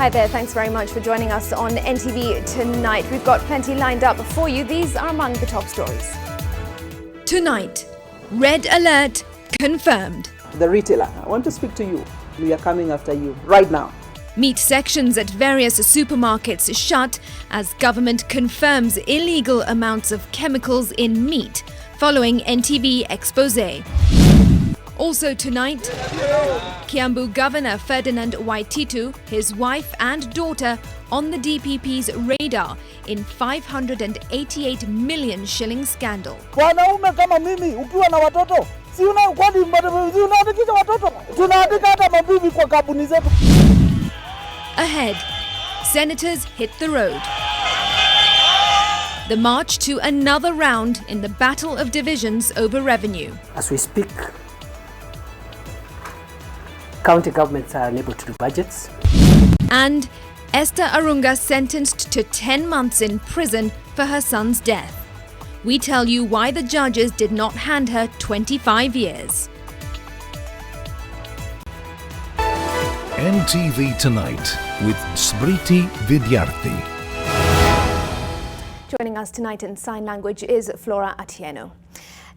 Hi there, thanks very much for joining us on NTV tonight. We've got plenty lined up for you. These are among the top stories. Tonight, red alert confirmed. The retailer, I want to speak to you. We are coming after you right now. Meat sections at various supermarkets shut as government confirms illegal amounts of chemicals in meat following NTV expose. Also tonight, Kiambu Governor Ferdinand Waititu, his wife and daughter on the DPP's radar in 588 million shilling scandal. Wanaume kama mimi ukiwa na watoto si unaandikisha watoto, tunaandika hata mabibi kwa kampuni zetu. Ahead, senators hit the road. The march to another round in the battle of divisions over revenue. As we speak, county governments are unable to do budgets. And Esther Arunga sentenced to 10 months in prison for her son's death. We tell you why the judges did not hand her 25 years. NTV Tonight with Smriti Vidyarthi. Joining us tonight in sign language is Flora Atieno.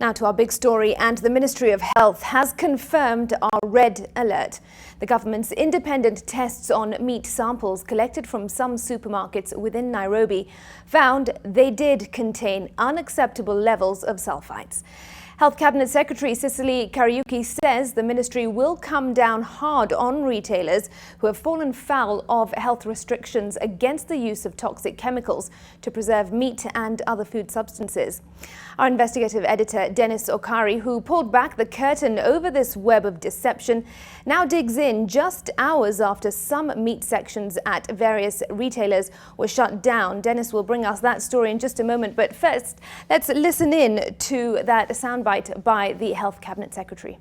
Now to our big story, and the Ministry of Health has confirmed our red alert. The government's independent tests on meat samples collected from some supermarkets within Nairobi found they did contain unacceptable levels of sulfites. Health Cabinet Secretary Cicely Kariuki says the ministry will come down hard on retailers who have fallen foul of health restrictions against the use of toxic chemicals to preserve meat and other food substances. Our investigative editor Dennis Okari, who pulled back the curtain over this web of deception, now digs in just hours after some meat sections at various retailers were shut down. Dennis will bring us that story in just a moment, but first let's listen in to that soundbite by the Health Cabinet Secretary.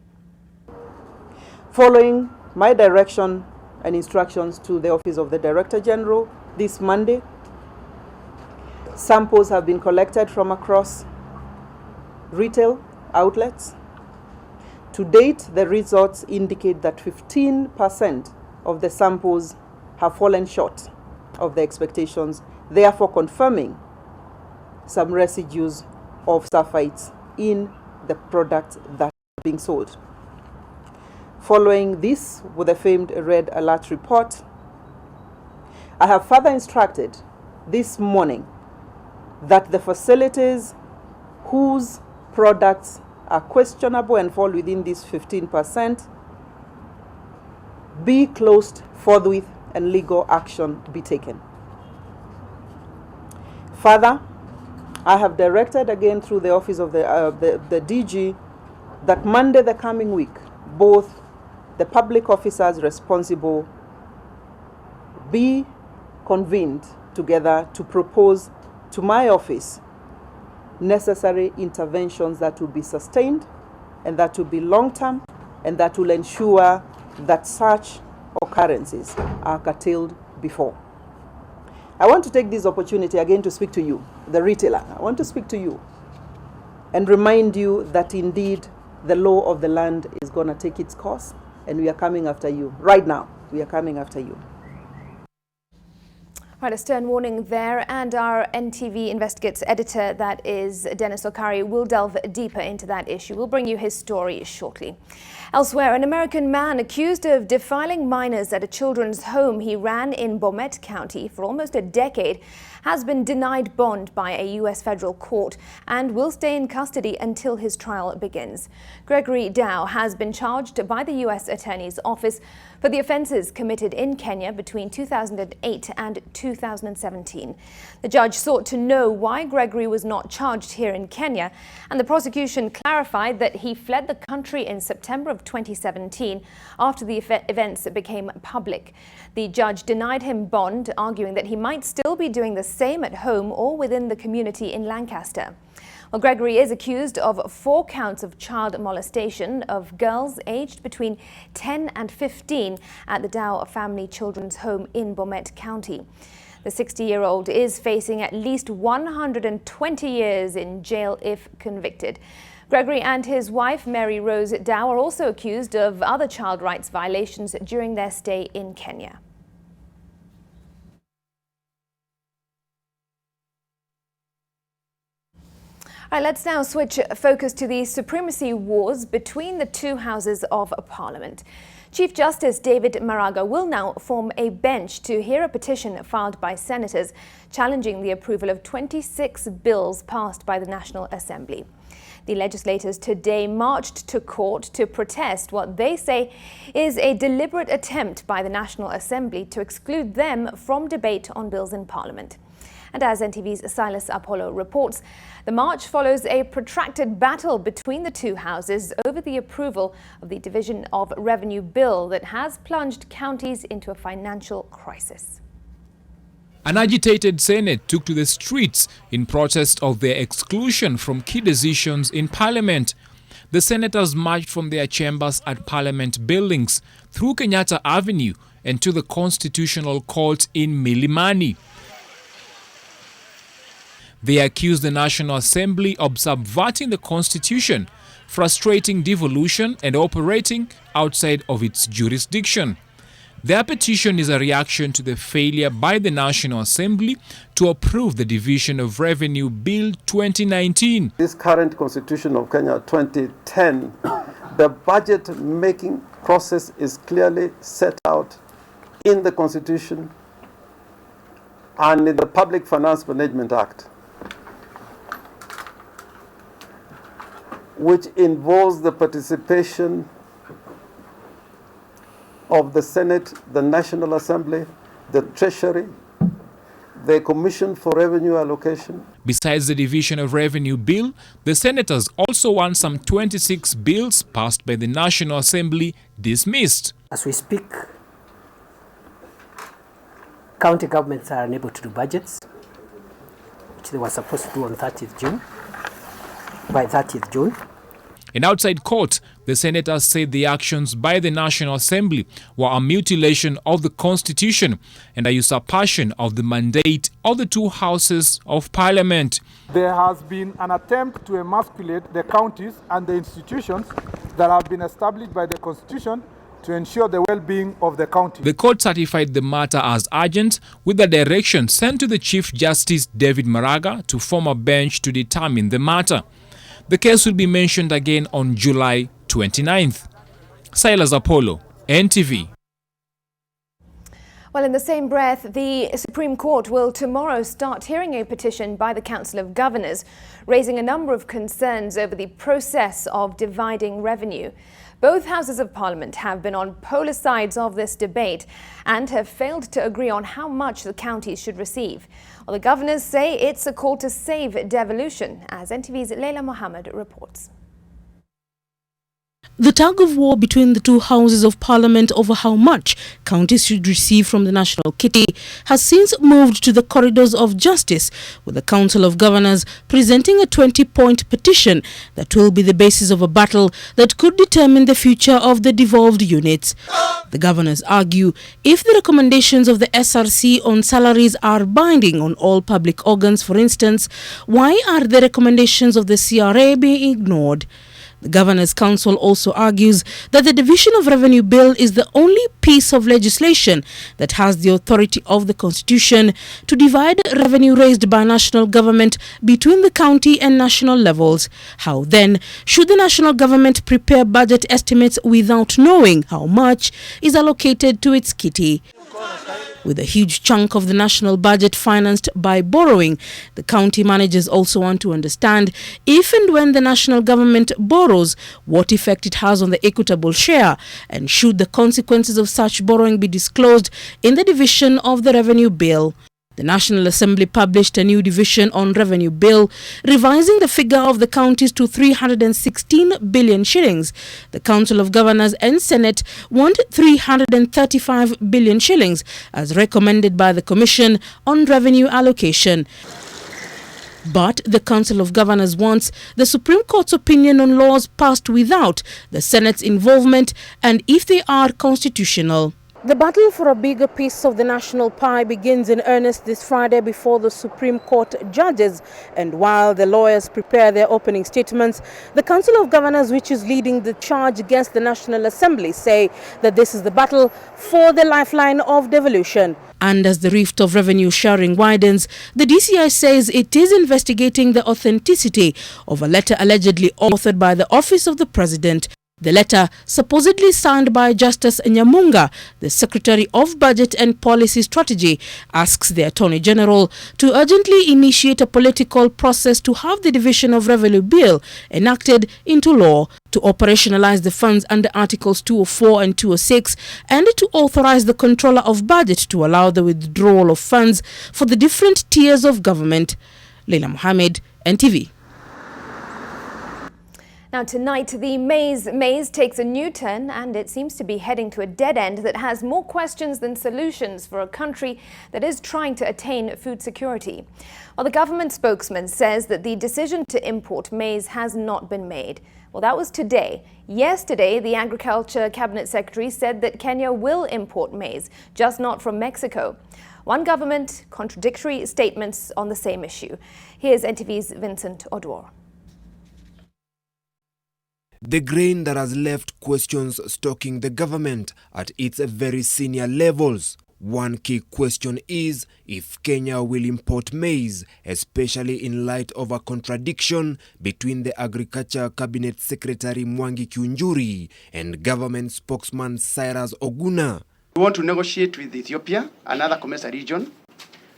Following my direction and instructions to the Office of the Director General this Monday, samples have been collected from across retail outlets. To date, the results indicate that 15% of the samples have fallen short of the expectations, therefore confirming some residues of sulfites in the product that are being sold. Following this, with the famed red alert report, I have further instructed this morning that the facilities whose products are questionable and fall within this 15% be closed forthwith and legal action be taken. Further, I have directed again through the office of the DG that Monday the coming week, both the public officers responsible be convened together to propose to my office necessary interventions that will be sustained and that will be long-term and that will ensure that such occurrences are curtailed before. I want to take this opportunity again to speak to you, the retailer. I want to speak to you and remind you that indeed the law of the land is going to take its course, and we are coming after you. Right now, we are coming after you. Right, a stern warning there, and our NTV Investigates editor, that is Dennis Okari, will delve deeper into that issue. We'll bring you his story shortly. Elsewhere, an American man accused of defiling minors at a children's home he ran in Bomet County for almost a decade has been denied bond by a U.S. federal court and will stay in custody until his trial begins. Gregory Dow has been charged by the U.S. Attorney's Office for the offences committed in Kenya between 2008 and 2017. The judge sought to know why Gregory was not charged here in Kenya, and the prosecution clarified that he fled the country in September of 2017 after the events became public. The judge denied him bond, arguing that he might still be doing the same at home or within the community in Lancaster. Well, Gregory is accused of 4 counts of child molestation of girls aged between 10 and 15 at the Dow Family Children's Home in Bomet County. The 60-year-old is facing at least 120 years in jail if convicted. Gregory and his wife, Mary Rose Dow, are also accused of other child rights violations during their stay in Kenya. All right, let's now switch focus to the supremacy wars between the two houses of Parliament. Chief Justice David Maraga will now form a bench to hear a petition filed by senators challenging the approval of 26 bills passed by the National Assembly. The legislators today marched to court to protest what they say is a deliberate attempt by the National Assembly to exclude them from debate on bills in Parliament. And as NTV's Silas Apollo reports, the march follows a protracted battle between the two houses over the approval of the Division of Revenue bill that has plunged counties into a financial crisis. An agitated Senate took to the streets in protest of their exclusion from key decisions in Parliament. The senators marched from their chambers at Parliament buildings through Kenyatta Avenue and to the Constitutional Court in Milimani. They accused the National Assembly of subverting the Constitution, frustrating devolution and operating outside of its jurisdiction. Their petition is a reaction to the failure by the National Assembly to approve the Division of Revenue Bill 2019. This current Constitution of Kenya 2010, the budget-making process is clearly set out in the Constitution and in the Public Finance Management Act, which involves the participation of the Senate, the National Assembly, the Treasury, the Commission for Revenue Allocation. Besides the Division of Revenue Bill, the senators also want some 26 bills passed by the National Assembly dismissed. As we speak, county governments are unable to do budgets, which they were supposed to do on 30th June. By 30th June. And outside court, the senators said the actions by the National Assembly were a mutilation of the Constitution and a usurpation of the mandate of the two houses of Parliament. There has been an attempt to emasculate the counties and the institutions that have been established by the Constitution to ensure the well-being of the county. The court certified the matter as urgent, with the direction sent to the Chief Justice David Maraga to form a bench to determine the matter. The case will be mentioned again on July 29th. Silas Apollo, NTV. Well, in the same breath, the Supreme Court will tomorrow start hearing a petition by the Council of Governors, raising a number of concerns over the process of dividing revenue. Both houses of Parliament have been on polar sides of this debate and have failed to agree on how much the counties should receive. Well, the governors say it's a call to save devolution, as NTV's Leila Mohammed reports. The tug of war between the two houses of Parliament over how much counties should receive from the national kitty has since moved to the corridors of justice, with the Council of Governors presenting a 20-point petition that will be the basis of a battle that could determine the future of the devolved units. The governors argue if the recommendations of the SRC on salaries are binding on all public organs, for instance, why are the recommendations of the CRA being ignored? The Governors' Council also argues that the Division of Revenue Bill is the only piece of legislation that has the authority of the Constitution to divide revenue raised by national government between the county and national levels. How then should the national government prepare budget estimates without knowing how much is allocated to its kitty? With a huge chunk of the national budget financed by borrowing, the county managers also want to understand if and when the national government borrows, what effect it has on the equitable share, and should the consequences of such borrowing be disclosed in the Division of the Revenue Bill. The National Assembly published a new Division on Revenue Bill, revising the figure of the counties to 316 billion shillings. The Council of Governors and Senate want 335 billion shillings, as recommended by the Commission on Revenue Allocation. But the Council of Governors wants the Supreme Court's opinion on laws passed without the Senate's involvement and if they are constitutional. The battle for a bigger piece of the national pie begins in earnest this Friday before the Supreme Court judges. And while the lawyers prepare their opening statements, the Council of Governors, which is leading the charge against the National Assembly, say that this is the battle for the lifeline of devolution. And as the rift of revenue sharing widens, the DCI says it is investigating the authenticity of a letter allegedly authored by the Office of the President. The letter, supposedly signed by Justice Nyamunga, the Secretary of Budget and Policy Strategy, asks the Attorney General to urgently initiate a political process to have the Division of Revenue Bill enacted into law, to operationalize the funds under Articles 204 and 206, and to authorize the Controller of Budget to allow the withdrawal of funds for the different tiers of government. Leila Mohammed, NTV. Now tonight, the maze takes a new turn, and it seems to be heading to a dead end that has more questions than solutions for a country that is trying to attain food security. Well, the government spokesman says that the decision to import maize has not been made. Well, that was today. Yesterday, the Agriculture Cabinet Secretary said that Kenya will import maize, just not from Mexico. One government, contradictory statements on the same issue. Here's NTV's Vincent Odwar. The grain that has left questions stalking the government at its very senior levels. One key question is if Kenya will import maize, especially in light of a contradiction between the Agriculture Cabinet Secretary Mwangi Kiunjuri and government spokesman Cyrus Oguna. We want to negotiate with Ethiopia, another commercial region,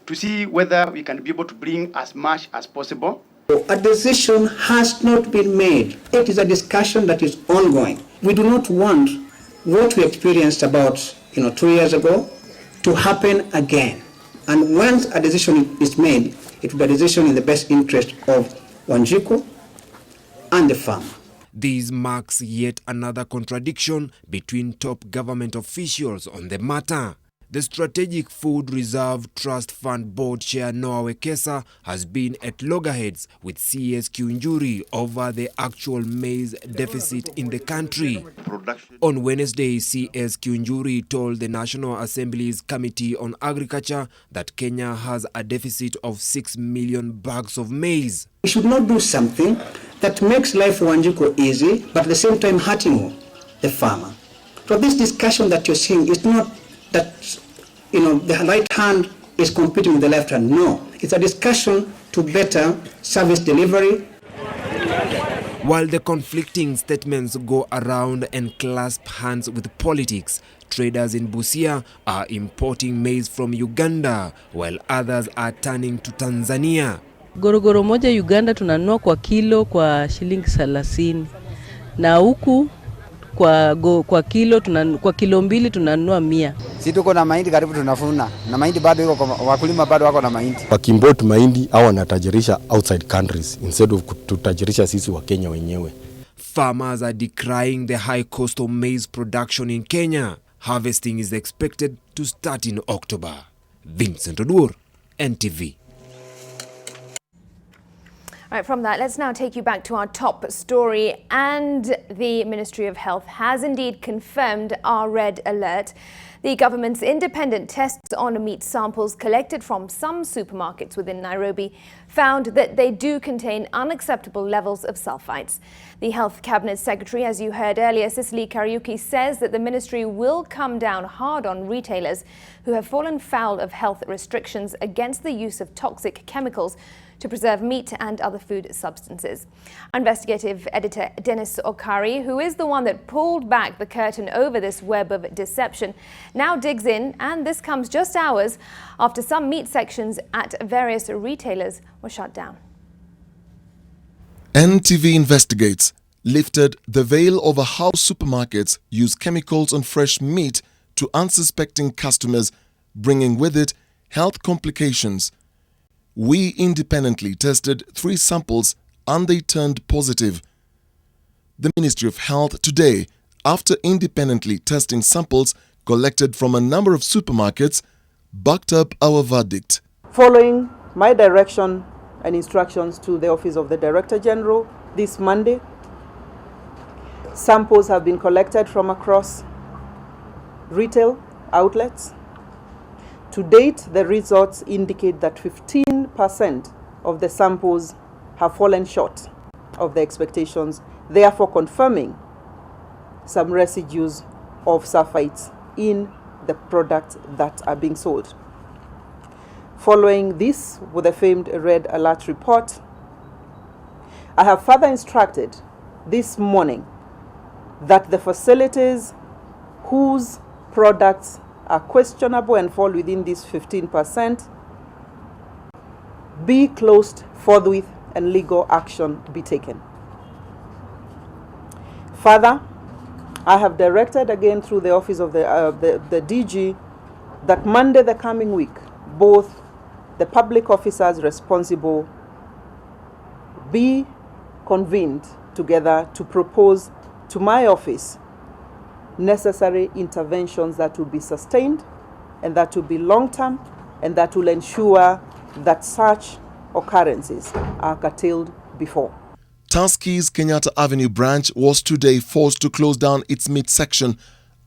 to see whether we can be able to bring as much as possible. A decision has not been made. It is a discussion that is ongoing. We do not want what we experienced about 2 years ago to happen again. And once a decision is made, it will be a decision in the best interest of Wanjiku and the farmer. This marks yet another contradiction between top government officials on the matter. The Strategic Food Reserve Trust Fund Board Chair Noah Wekesa has been at loggerheads with CS Kiunjuri over the actual maize deficit in the country. On Wednesday, CS Kiunjuri told the National Assembly's Committee on Agriculture that Kenya has a deficit of 6 million bags of maize. We should not do something that makes life for Wanjiku easy, but at the same time hurting the farmer. So this discussion that you're seeing is not that the right hand is competing with the left hand. No, it's a discussion to better service delivery. While the conflicting statements go around and clasp hands with politics, traders in Busia are importing maize from Uganda, while others are turning to Tanzania. Gorogoro moja Uganda tunanunua kwa kilo kwa shilingi 30. Na huku kwa kilo mbili tunanunua 100. Sisi tuko na mahindi karibu tunavuna. Na mahindi bado yuko kwa wakulima bado wako na mahindi. Wakiimport mahindi au wanatajirisha outside countries instead of tutajirisha sisi wa Kenya wenyewe. Farmers are decrying the high cost of maize production in Kenya. Harvesting is expected to start in October. Vincent Odwar, NTV. Right, from that, let's now take you back to our top story. And the Ministry of Health has indeed confirmed our red alert. The government's independent tests on meat samples collected from some supermarkets within Nairobi found that they do contain unacceptable levels of sulfites. The Health Cabinet Secretary, as you heard earlier, Cicely Kariuki, says that the ministry will come down hard on retailers who have fallen foul of health restrictions against the use of toxic chemicals to preserve meat and other food substances. Investigative editor Dennis Okari, who is the one that pulled back the curtain over this web of deception, now digs in, and this comes just hours after some meat sections at various retailers were shut down. NTV Investigates lifted the veil over how supermarkets use chemicals on fresh meat to unsuspecting customers, bringing with it health complications. We independently tested 3 samples and they turned positive. The Ministry of Health today, after independently testing samples collected from a number of supermarkets, backed up our verdict. Following my direction and instructions to the Office of the Director General this Monday, samples have been collected from across retail outlets. To date, the results indicate that 15% of the samples have fallen short of the expectations, therefore confirming some residues of sulfites in the products that are being sold. Following this, with the famed red alert report, I have further instructed this morning that the facilities whose products are questionable and fall within this 15% be closed forthwith and legal action be taken. Further, I have directed again through the office of the DG that Monday the coming week, both the public officers responsible be convened together to propose to my office necessary interventions that will be sustained and that will be long-term and that will ensure that such occurrences are curtailed before. Tuskegee Kenyatta Avenue branch was today forced to close down its meat section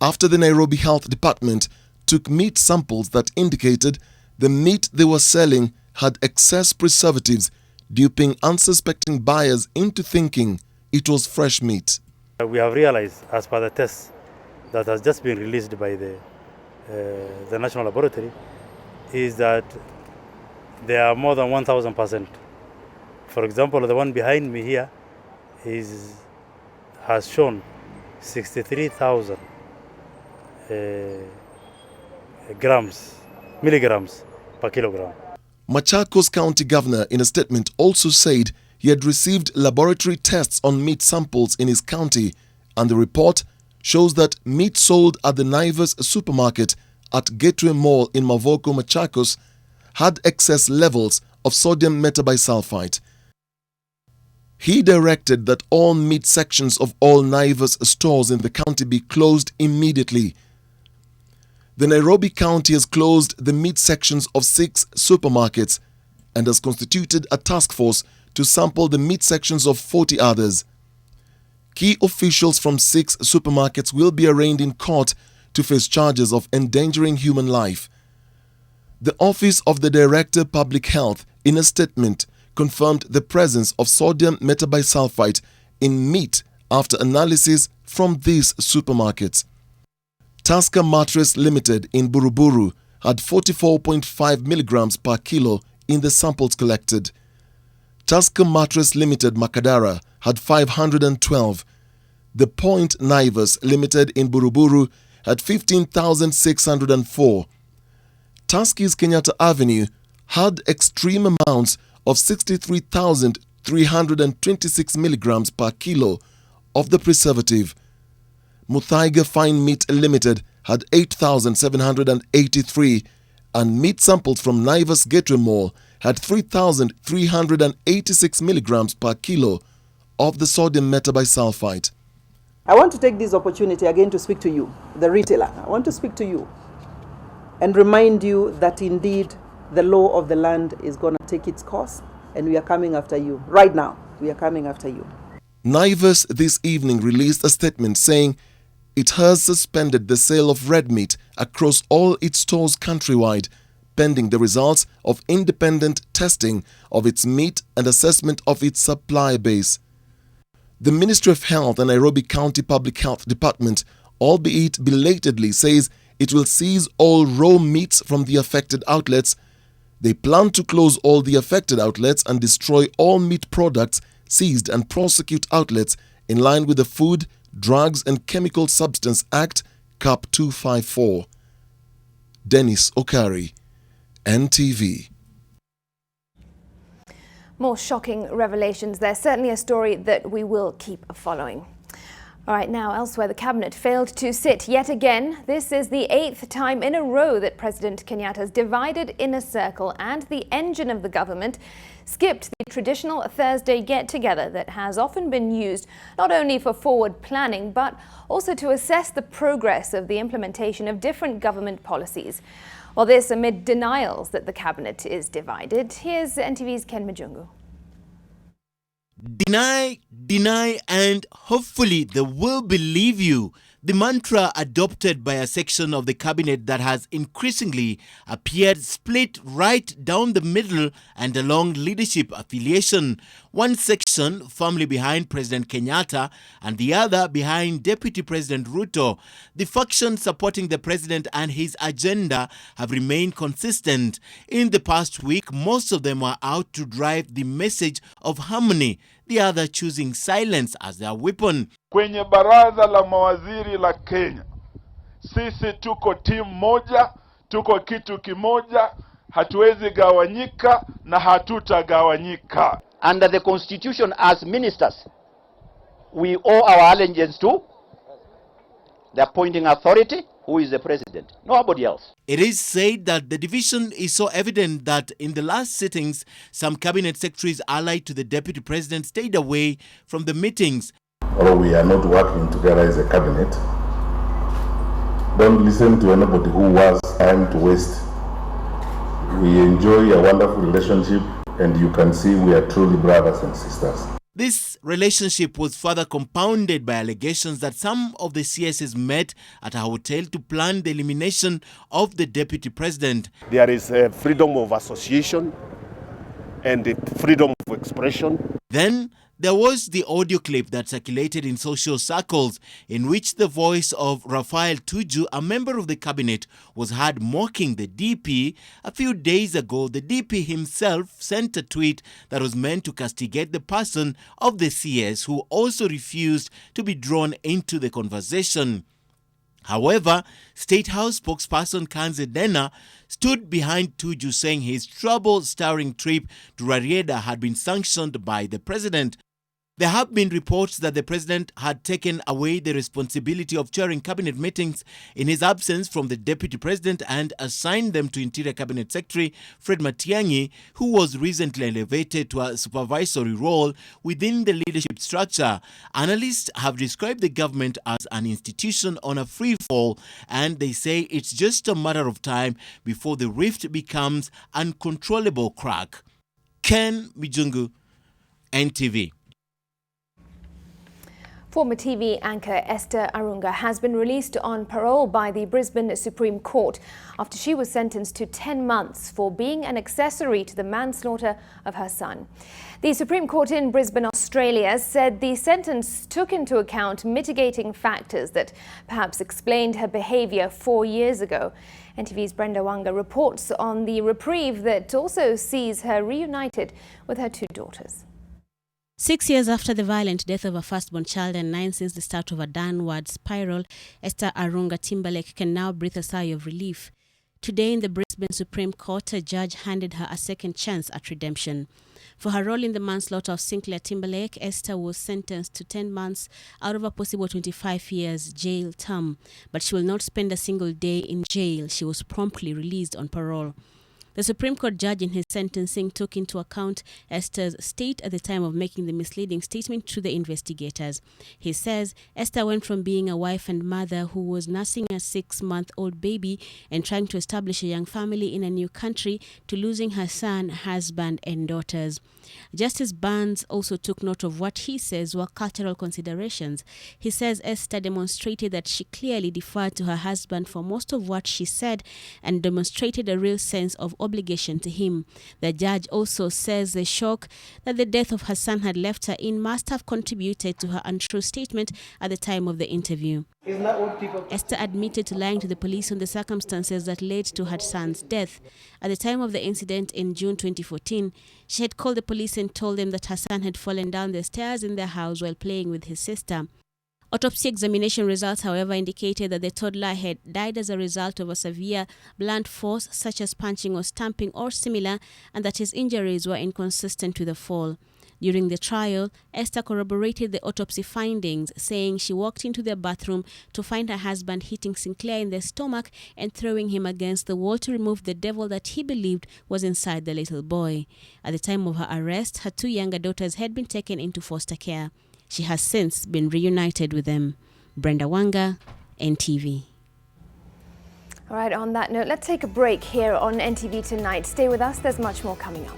after the Nairobi Health Department took meat samples that indicated the meat they were selling had excess preservatives, duping unsuspecting buyers into thinking it was fresh meat. We have realized, as per the tests that has just been released by the National Laboratory, is that there are more than 1,000%. For example, the one behind me here has shown 63,000 milligrams per kilogram. Machakos County Governor, in a statement, also said he had received laboratory tests on meat samples in his county, and the report shows that meat sold at the Naivas supermarket at Gateway Mall in Mavoko, Machakos, had excess levels of sodium metabisulfite. He directed that all meat sections of all Naivas stores in the county be closed immediately. The Nairobi County has closed the meat sections of 6 supermarkets and has constituted a task force to sample the meat sections of 40 others. Key officials from 6 supermarkets will be arraigned in court to face charges of endangering human life. The Office of the Director Public Health, in a statement, confirmed the presence of sodium metabisulfite in meat after analysis from these supermarkets. Tusker Mattress Limited in Buruburu had 44.5 milligrams per kilo in the samples collected. Tusker Mattress Limited Makadara had 512. The Point Naivas Limited in Buruburu had 15,604. Tuskegee Kenyatta Avenue had extreme amounts of 63,326 milligrams per kilo of the preservative. Muthaiga Fine Meat Limited had 8,783, and meat samples from Naivas Gateway Mall had 3,386 milligrams per kilo of the sodium metabisulfite. I want to take this opportunity again to speak to you, the retailer. I want to speak to you and remind you that indeed the law of the land is going to take its course, and we are coming after you. Right now, we are coming after you. Naivas this evening released a statement saying it has suspended the sale of red meat across all its stores countrywide, pending the results of independent testing of its meat and assessment of its supply base. The Ministry of Health and Nairobi County Public Health Department, albeit belatedly, says it will seize all raw meats from the affected outlets. They plan to close all the affected outlets and destroy all meat products seized and prosecute outlets in line with the Food, Drugs and Chemical Substance Act, Cap 254. Dennis Okari, NTV. More shocking revelations. There's certainly a story that we will keep following. All right, now elsewhere, the cabinet failed to sit yet again. This is the 8th time in a row that President Kenyatta's divided inner circle and the engine of the government skipped the traditional Thursday get-together that has often been used not only for forward planning but also to assess the progress of the implementation of different government policies. While this amid denials that the cabinet is divided, here's NTV's Ken Majungu. Deny, and hopefully they will believe you. The mantra adopted by a section of the cabinet that has increasingly appeared split right down the middle and along leadership affiliation. One section firmly behind President Kenyatta and the other behind Deputy President Ruto. The factions supporting the president and his agenda have remained consistent. In the past week, most of them were out to drive the message of harmony, the other choosing silence as their weapon. Kwenye baraza la mawaziri la Kenya, sisi tuko timu moja, tuko kitu kimoja, hatuwezi gawanyika na hatutagawanyika. Under the constitution, as ministers, we owe our allegiance to the appointing authority, who is the president, nobody else. It is said that the division is so evident that in the last sittings, some cabinet secretaries allied to the deputy president stayed away from the meetings. Or we are not working together as a cabinet. Don't listen to anybody who has time to waste. We enjoy a wonderful relationship, and you can see we are truly brothers and sisters. This relationship was further compounded by allegations that some of the CSs met at a hotel to plan the elimination of the deputy president. There is freedom of association and freedom of expression. Then there was the audio clip that circulated in social circles in which the voice of Raphael Tuju, a member of the cabinet, was heard mocking the DP. A few days ago, the DP himself sent a tweet that was meant to castigate the person of the CS who also refused to be drawn into the conversation. However, State House spokesperson Kanze Dena stood behind Tuju, saying his trouble-stirring trip to Rarieda had been sanctioned by the president. There have been reports that the president had taken away the responsibility of chairing cabinet meetings in his absence from the deputy president and assigned them to Interior Cabinet Secretary Fred Matiang'i, who was recently elevated to a supervisory role within the leadership structure. Analysts have described the government as an institution on a free fall, and they say it's just a matter of time before the rift becomes uncontrollable crack. Ken Mijungu, NTV. Former TV anchor Esther Arunga has been released on parole by the Brisbane Supreme Court after she was sentenced to 10 months for being an accessory to the manslaughter of her son. The Supreme Court in Brisbane, Australia, said the sentence took into account mitigating factors that perhaps explained her behaviour 4 years ago. NTV's Brenda Wanga reports on the reprieve that also sees her reunited with her two daughters. 6 years after the violent death of her firstborn child and 9 since the start of a downward spiral, Esther Arunga Timberlake can now breathe a sigh of relief. Today in the Brisbane Supreme Court, a judge handed her a second chance at redemption. For her role in the manslaughter of Sinclair Timberlake, Esther was sentenced to 10 months out of a possible 25 years jail term. But she will not spend a single day in jail. She was promptly released on parole. The Supreme Court judge in his sentencing took into account Esther's state at the time of making the misleading statement to the investigators. He says Esther went from being a wife and mother who was nursing a 6-month-old baby and trying to establish a young family in a new country to losing her son, husband and daughters. Justice Barnes also took note of what he says were cultural considerations. He says Esther demonstrated that she clearly deferred to her husband for most of what she said and demonstrated a real sense of obligation to him. The judge also says the shock that the death of her son had left her in must have contributed to her untrue statement at the time of the interview. Isn't that what people... Esther admitted to lying to the police on the circumstances that led to her son's death. At the time of the incident in June 2014, she had called the police and told them that her son had fallen down the stairs in their house while playing with his sister. Autopsy examination results, however, indicated that the toddler had died as a result of a severe blunt force such as punching or stamping or similar, and that his injuries were inconsistent with the fall. During the trial, Esther corroborated the autopsy findings, saying she walked into their bathroom to find her husband hitting Sinclair in the stomach and throwing him against the wall to remove the devil that he believed was inside the little boy. At the time of her arrest, her 2 younger daughters had been taken into foster care. She has since been reunited with them. Brenda Wanga, NTV. All right, on that note, let's take a break here on NTV Tonight. Stay with us, there's much more coming up.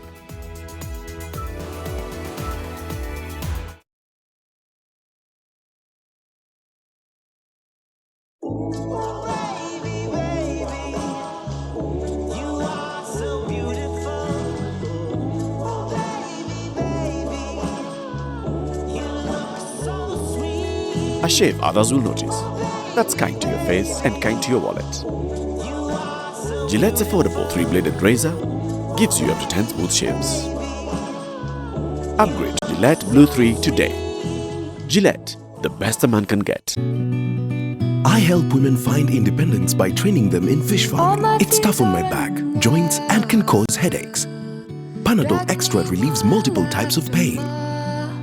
A shave others will notice. That's kind to your face and kind to your wallet. Gillette's affordable 3-bladed razor gives you up to 10 smooth shaves. Upgrade to Gillette Blue 3 today. Gillette, the best a man can get. I help women find independence by training them in fish farming. It's tough on my back, joints, and can cause headaches. Panadol Extra relieves multiple types of pain.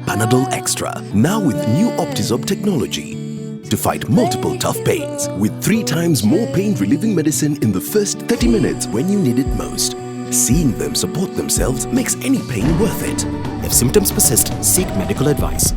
Panadol Extra, now with new Optizorb technology to fight multiple tough pains with 3 times more pain-relieving medicine in the first 30 minutes when you need it most. Seeing them support themselves makes any pain worth it. If symptoms persist, seek medical advice.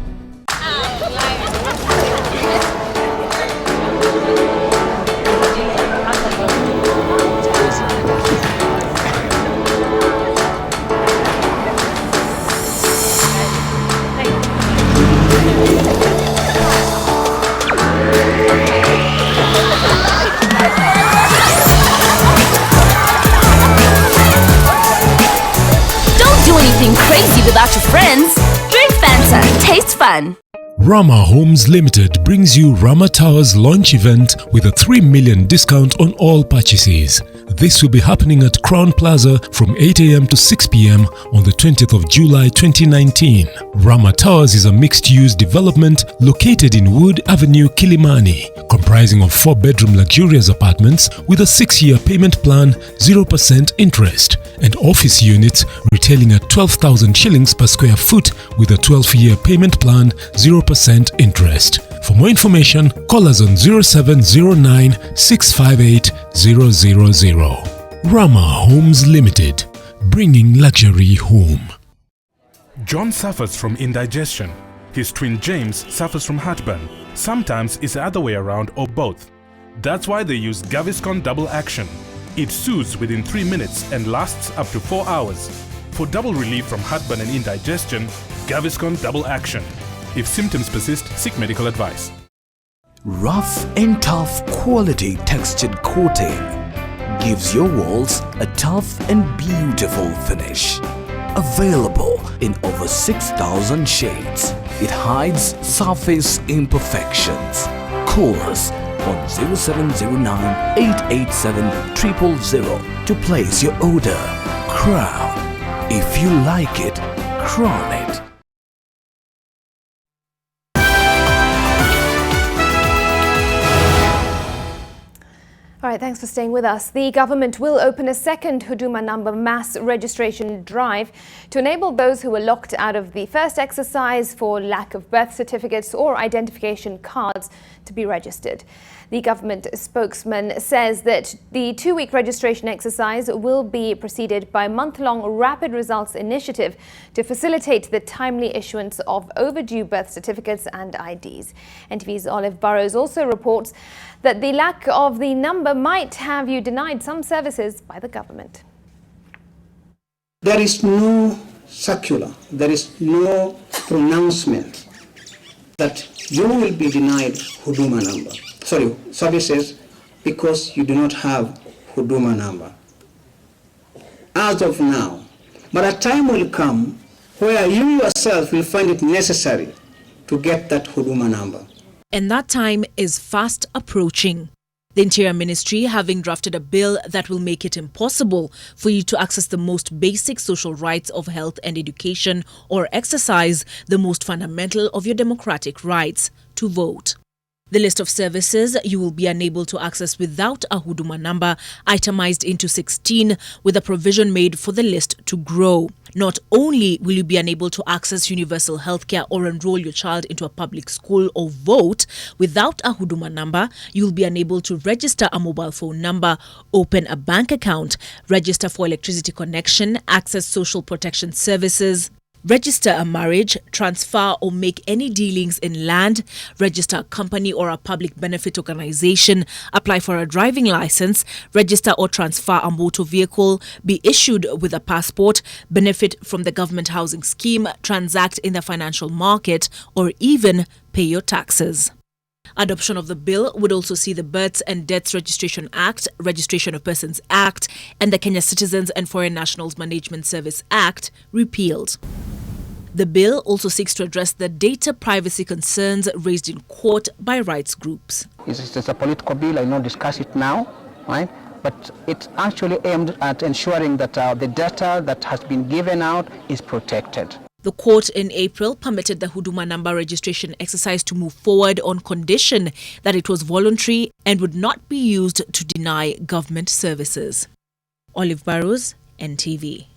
Crazy without your friends. Drink Fanta. Taste fun. Rama Homes Limited brings you Rama Towers launch event with a 3 million discount on all purchases. This will be happening at Crown Plaza from 8 a.m. to 6 p.m. on the 20th of July 2019. Rama Towers is a mixed-use development located in Wood Avenue, Kilimani, comprising of 4-bedroom luxurious apartments with a 6-year payment plan, 0% interest, and office units retailing at 12,000 shillings per square foot with a 12-year payment plan, 0% interest. For more information, call us on 0709 658 000. Rama Homes Limited, bringing luxury home. John suffers from indigestion. His twin James suffers from heartburn. Sometimes it's the other way around or both. That's why they use Gaviscon Double Action. It soothes within 3 minutes and lasts up to 4 hours. For double relief from heartburn and indigestion, Gaviscon Double Action. If symptoms persist, seek medical advice. Rough and tough quality textured coating gives your walls a tough and beautiful finish. Available in over 6,000 shades, it hides surface imperfections. Call us on 0709 887 000 to place your order. Crown. If you like it, crown it. All right, thanks for staying with us. The government will open a second Huduma number mass registration drive to enable those who were locked out of the first exercise for lack of birth certificates or identification cards to be registered. The government spokesman says that the 2-week registration exercise will be preceded by a month-long rapid results initiative to facilitate the timely issuance of overdue birth certificates and IDs. NTV's Olive Burrows also reports that the lack of the number might have you denied some services by the government. There is no circular, there is no pronouncement that you will be denied Huduma number. Services because you do not have Huduma number. As of now, but a time will come where you yourself will find it necessary to get that Huduma number. And that time is fast approaching. The Interior Ministry having drafted a bill that will make it impossible for you to access the most basic social rights of health and education or exercise the most fundamental of your democratic rights, to vote. The list of services you will be unable to access without a Huduma number itemized into 16 with a provision made for the list to grow. Not only will you be unable to access universal healthcare or enroll your child into a public school or vote without a Huduma number, you will be unable to register a mobile phone number, open a bank account, register for electricity connection, access social protection services, register a marriage, transfer or make any dealings in land, register a company or a public benefit organization, apply for a driving license, register or transfer a motor vehicle, be issued with a passport, benefit from the government housing scheme, transact in the financial market, or even pay your taxes. Adoption of the bill would also see the Births and Deaths Registration Act, Registration of Persons Act, and the Kenya Citizens and Foreign Nationals Management Service Act repealed. The bill also seeks to address the data privacy concerns raised in court by rights groups. It's a political bill. I not discuss it now, right? But it's actually aimed at ensuring that the data that has been given out is protected. The court in April permitted the Huduma number registration exercise to move forward on condition that it was voluntary and would not be used to deny government services. Olive Barrows, NTV.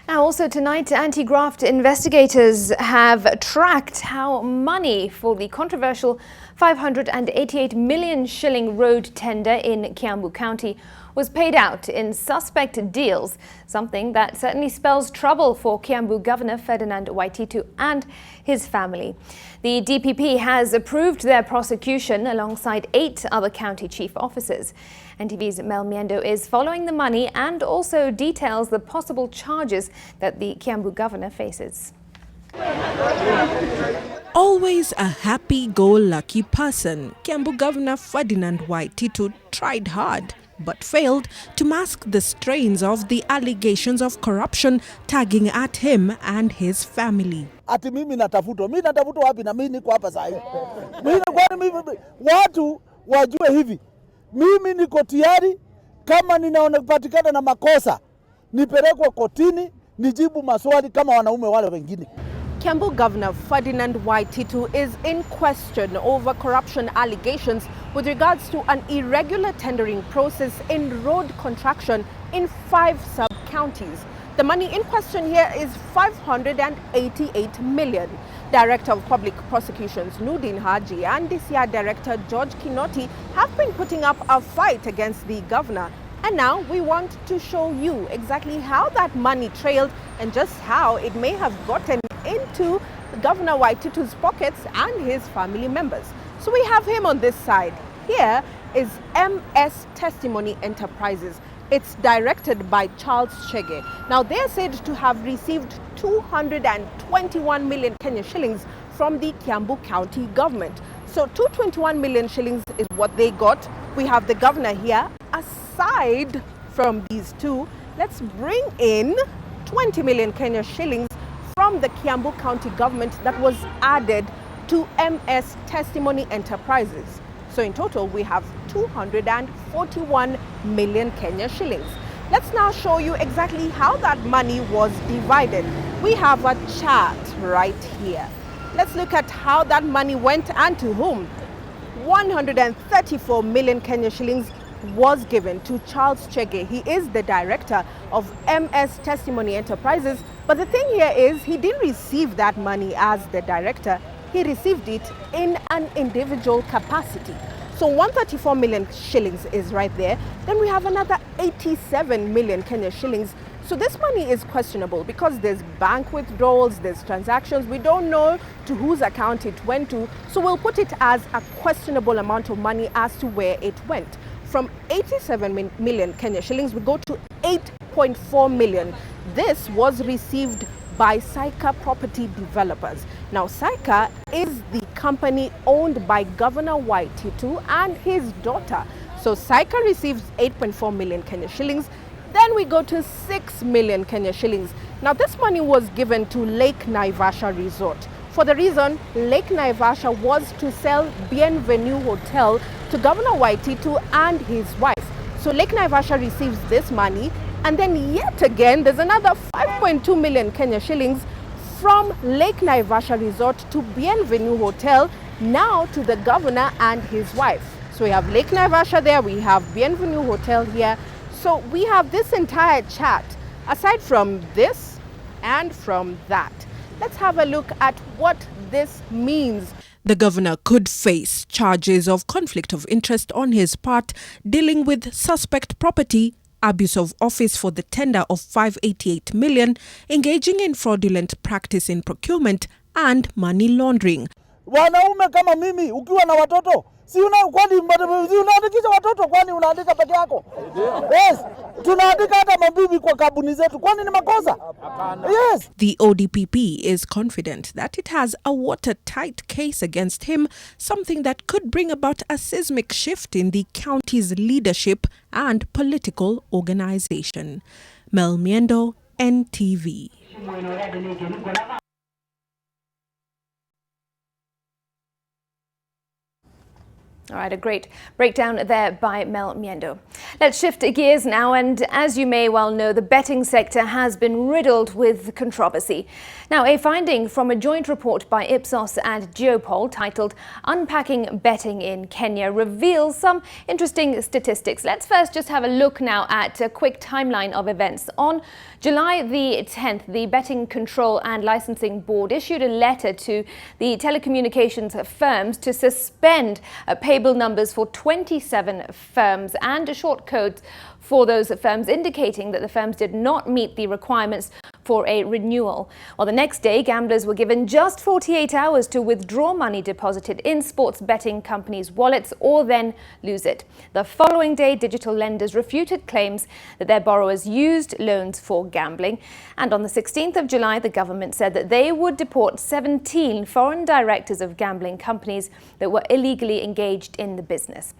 Now, also tonight, anti-graft investigators have tracked how money for the controversial 588 million shilling road tender in Kiambu County was paid out in suspect deals, something that certainly spells trouble for Kiambu Governor Ferdinand Waititu and his family. The DPP has approved their prosecution alongside 8 other county chief officers. NTV's Mel Miendo is following the money and also details the possible charges that the Kiambu Governor faces. Always a happy-go-lucky person, Kiambu Governor Ferdinand Waititu tried hard but failed to mask the strains of the allegations of corruption tagging at him and his family. Ati mimi natafutwa wapi na mimi niko hapa sasa hivi. Mimi watu wajue hivi. Mimi niko tayari kama ninapatikana na makosa nipelekwe kotini nijibu maswali kama wanaume wale wengine. Kiambu Governor Ferdinand Waititu is in question over corruption allegations with regards to an irregular tendering process in road construction in 5 sub-counties. The money in question here is 588 million. Director of Public Prosecutions Nudin Haji and DCI Director George Kinoti have been putting up a fight against the governor. And now we want to show you exactly how that money trailed and just how it may have gotten into Governor Waititu's pockets and his family members. So we have him on this side. Here is MS Testimony Enterprises. It's directed by Charles Chege. Now they are said to have received 221 million Kenya shillings from the Kiambu County government. So 221 million shillings is what they got. We have the governor here. Aside from these two, let's bring in 20 million Kenya shillings from the Kiambu County government that was added to MS Testimony Enterprises. So in total, we have 241 million Kenya shillings. Let's now show you exactly how that money was divided. We have a chart right here. Let's look at how that money went and to whom. 134 million Kenya shillings was given to Charles Chege. He is the director of MS Testimony Enterprises. But the thing here is he didn't receive that money as the director. He received it in an individual capacity. So 134 million shillings is right there. Then we have another 87 million Kenya shillings. So this money is questionable because there's bank withdrawals, there's transactions. We don't know to whose account it went to. So we'll put it as a questionable amount of money as to where it went. From 87 million Kenya shillings, we go to 8.4 million. This was received by Saika Property Developers. Now, Saika is the company owned by Governor Waititu and his daughter. So Saika receives 8.4 million Kenya shillings. Then we go to 6 million Kenya shillings. Now, this money was given to Lake Naivasha Resort. For the reason, Lake Naivasha was to sell Bienvenue Hotel to Governor Waititu and his wife. So Lake Naivasha receives this money, and then yet again there's another 5.2 million Kenya shillings from Lake Naivasha Resort to Bienvenue Hotel, now to the governor and his wife. So we have Lake Naivasha there, we have Bienvenue Hotel here. So we have this entire chart, aside from this and from that. Let's have a look at what this means. The governor could face charges of conflict of interest on his part, dealing with suspect property, abuse of office for the tender of 588 million, engaging in fraudulent practice in procurement, and money laundering. Wanaume kama mimi ukiwa na watoto unaandikisha watoto kwani unaandika peke yako? Yes, tunaandika hata mabibi kwa kabuni zetu kwani ni makosa? Yes. The ODPP is confident that it has a watertight case against him, something that could bring about a seismic shift in the county's leadership and political organization. Mel Miendo, NTV. All right, a great breakdown there by Mel Miendo. Let's shift gears now, and as you may well know, the betting sector has been riddled with controversy. Now, a finding from a joint report by Ipsos and Geopol titled "Unpacking Betting in Kenya" reveals some interesting statistics. Let's first just have a look now at a quick timeline of events. On July the 10th, the Betting Control and Licensing Board issued a letter to the telecommunications firms to suspend payable numbers for 27 firms and short codes for those firms, indicating that the firms did not meet the requirements for a renewal. Well, the next day, gamblers were given just 48 hours to withdraw money deposited in sports betting companies' wallets or then lose it. The following day, digital lenders refuted claims that their borrowers used loans for gambling. And on the 16th of July, the government said that they would deport 17 foreign directors of gambling companies that were illegally engaged in the business.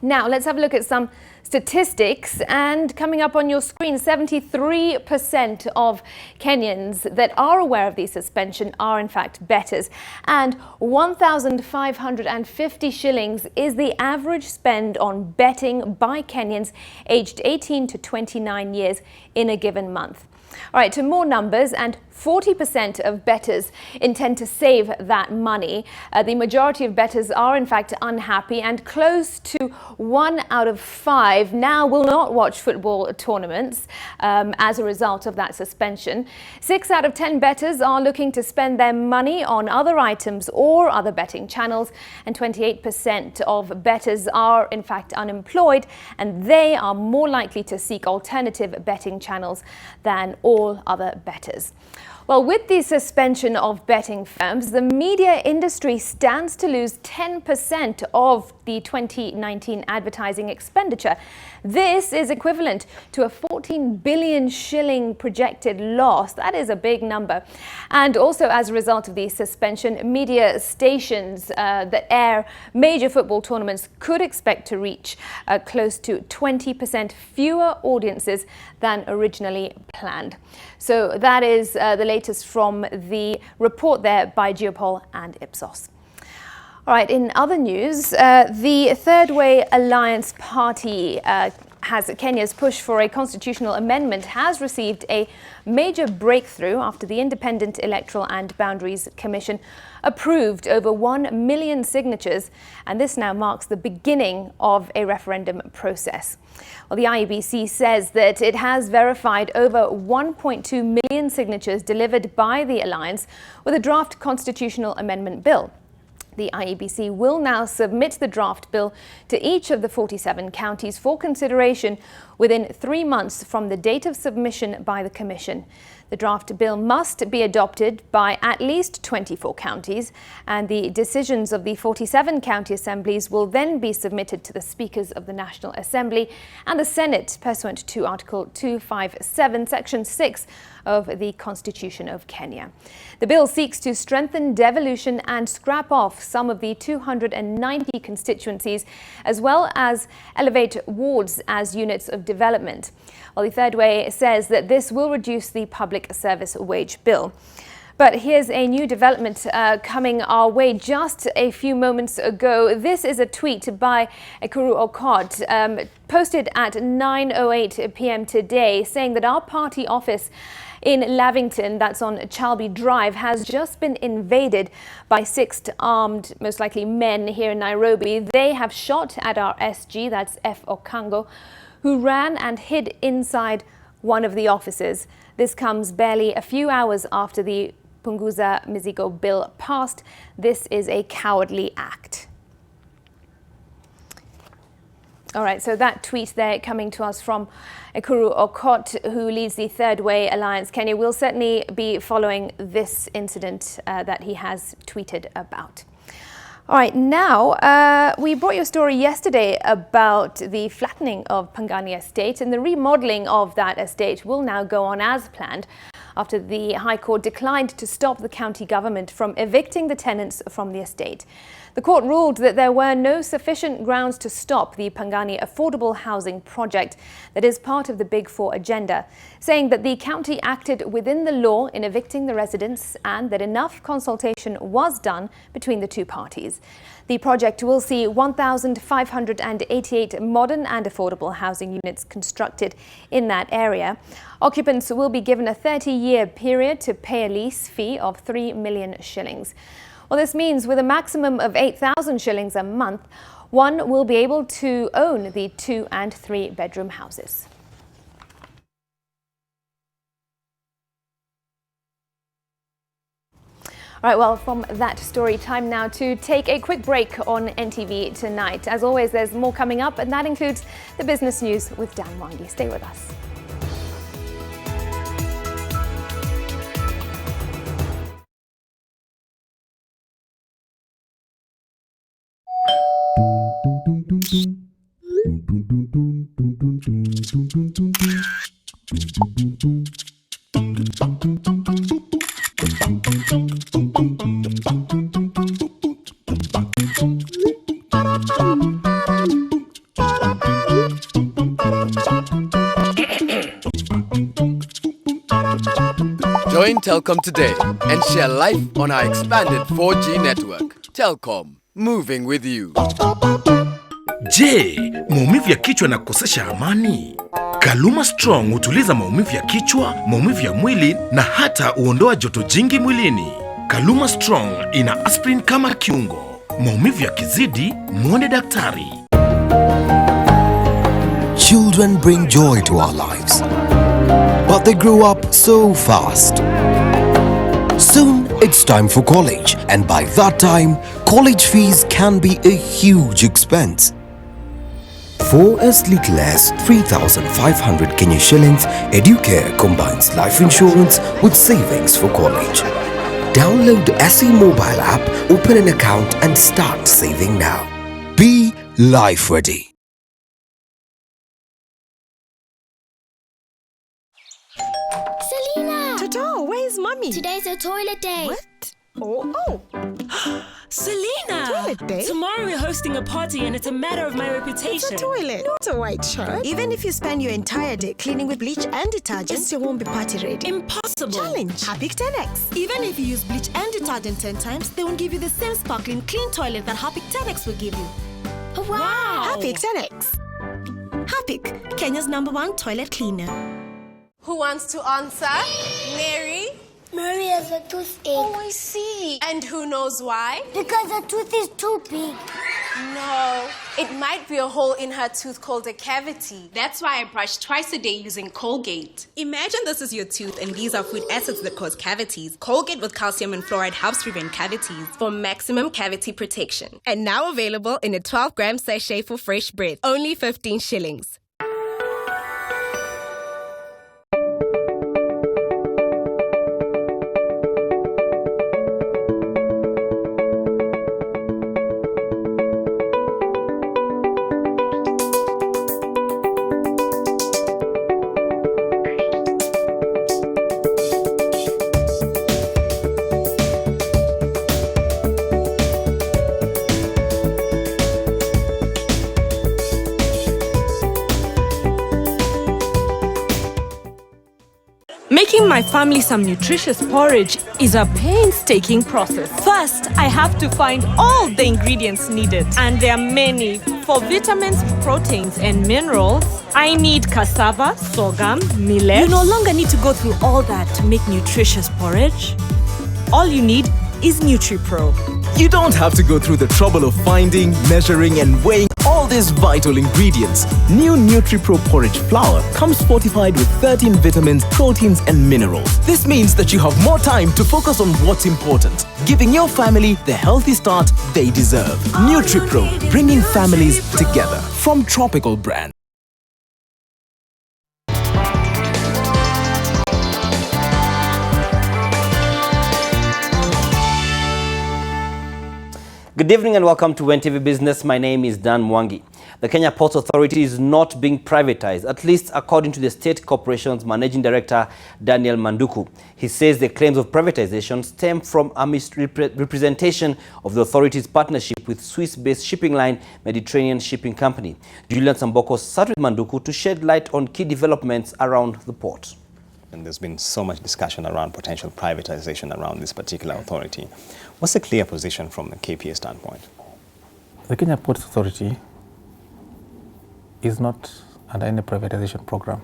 Now, let's have a look at some statistics, and coming up on your screen, 73% of Kenyans that are aware of the suspension are in fact bettors, and 1,550 shillings is the average spend on betting by Kenyans aged 18 to 29 years in a given month. All right, to more numbers, and 40% of bettors intend to save that money. The majority of bettors are in fact unhappy, and close to 1 out of 5 now will not watch football tournaments as a result of that suspension. 6 out of 10 bettors are looking to spend their money on other items or other betting channels, and 28% of bettors are in fact unemployed, and they are more likely to seek alternative betting channels than all other bettors. Well, with the suspension of betting firms, the media industry stands to lose 10% of the 2019 advertising expenditure. This is equivalent to a 14 billion shilling projected loss. That is a big number. And also, as a result of the suspension, media stations that air major football tournaments could expect to reach close to 20% fewer audiences than originally planned. So that is the latest from the report there by Geopol and Ipsos. All right, in other news, the Third Way Alliance Party has Kenya's push for a constitutional amendment has received a major breakthrough after the Independent Electoral and Boundaries Commission approved over 1 million signatures, and this now marks the beginning of a referendum process. Well, the IEBC says that it has verified over 1.2 million signatures delivered by the alliance with a draft constitutional amendment bill. The IEBC will now submit the draft bill to each of the 47 counties for consideration within 3 months from the date of submission by the Commission. The draft bill must be adopted by at least 24 counties, and the decisions of the 47 county assemblies will then be submitted to the Speakers of the National Assembly and the Senate pursuant to Article 257, Section 6 of the Constitution of Kenya. The bill seeks to strengthen devolution and scrap off some of the 290 constituencies, as well as elevate wards as units of development. Well, the Third Way says that this will reduce the public service wage bill. But here's a new development coming our way just a few moments ago. This is a tweet by Ekuru Okot, posted at 9:08 p.m. today, saying that our party office in Lavington, that's on Chalby Drive, has just been invaded by 6 armed, most likely men here in Nairobi. They have shot at our SG, that's F. Okango, who ran and hid inside one of the offices. This comes barely a few hours after the Punguza Mizigo bill passed. This is a cowardly act. All right, so that tweet there coming to us from Ekuru Okot, who leads the Third Way Alliance Kenya, will certainly be following this incident that he has tweeted about. All right, now we brought you a story yesterday about the flattening of Pangani Estate, and the remodelling of that estate will now go on as planned after the High Court declined to stop the county government from evicting the tenants from the estate. The court ruled that there were no sufficient grounds to stop the Pangani affordable housing project that is part of the Big Four agenda, saying that the county acted within the law in evicting the residents and that enough consultation was done between the two parties. The project will see 1,588 modern and affordable housing units constructed in that area. Occupants will be given a 30-year period to pay a lease fee of 3 million shillings. Well, this means with a maximum of 8,000 shillings a month, one will be able to own the 2- and 3-bedroom houses. All right, well, from that story, time now to take a quick break on NTV tonight. As always, there's more coming up, and that includes the business news with Dan Wangi. Stay with us. Join Telkom today and share life on our expanded 4G network. Telkom, moving with you. Je, maumivu ya kichwa na kukosesha amani? Kaluma Strong hutuliza maumivu ya kichwa, maumivu ya mwili na hata huondoa joto jingi mwilini. Kaluma Strong ina aspirin kama kiungo. Maumivu yakizidi, muone daktari. Children bring joy to our lives, but they grow up so fast. Soon it's time for college, and by that time, college fees can be a huge expense. For as little as 3,500 Kenya shillings, Educare combines life insurance with savings for college. Download the SE mobile app, open an account and start saving now. Be life ready. Selena! Toto, where's mommy? Today's a toilet day. What? Oh. Selena! Toilet day? Tomorrow we're hosting a party and it's a matter of my reputation. It's a toilet, not a white shirt. Even if you spend your entire day cleaning with bleach and detergent, it still won't be party ready. Impossible. Challenge. Harpic 10X. Even if you use bleach and detergent 10 times, they won't give you the same sparkling clean toilet that Harpic 10X will give you. Wow! Harpic 10X. Harpic, Kenya's #1 toilet cleaner. Who wants to answer? Mary? Mary has a toothache. Oh, I see. And who knows why? Because the tooth is too big. No, it might be a hole in her tooth called a cavity. That's why I brush twice a day using Colgate. Imagine this is your tooth and these are food acids that cause cavities. Colgate with calcium and fluoride helps prevent cavities For maximum cavity protection. and now available in a 12-gram sachet for fresh breath. Only 15 shillings. Making my family some nutritious porridge is a painstaking process. First, I have to find all the ingredients needed, and there are many. For vitamins, proteins, and minerals, I need cassava, sorghum, millet. You no longer need to go through all that to make nutritious porridge. All you need is NutriPro. You don't have to go through the trouble of finding, measuring, and weighing all these vital ingredients. New NutriPro porridge flour comes fortified with 13 vitamins, proteins, and minerals. This means that you have more time to focus on what's important, giving your family the healthy start they deserve. NutriPro, bringing families together. From Tropical Brand. Good evening and welcome to NTV Business. My name is Dan Mwangi. The Kenya Ports Authority is not being privatized, at least according to the State Corporation's Managing Director, Daniel Manduku. He says the claims of privatization stem from a misrepresentation of the authority's partnership with Swiss-based shipping line Mediterranean Shipping Company. Julian Samboko sat with Manduku to shed light on key developments around the port. And there's been so much discussion around potential privatization around this particular authority. What's the clear position from the KPA standpoint? The Kenya Ports Authority is not under any privatization program.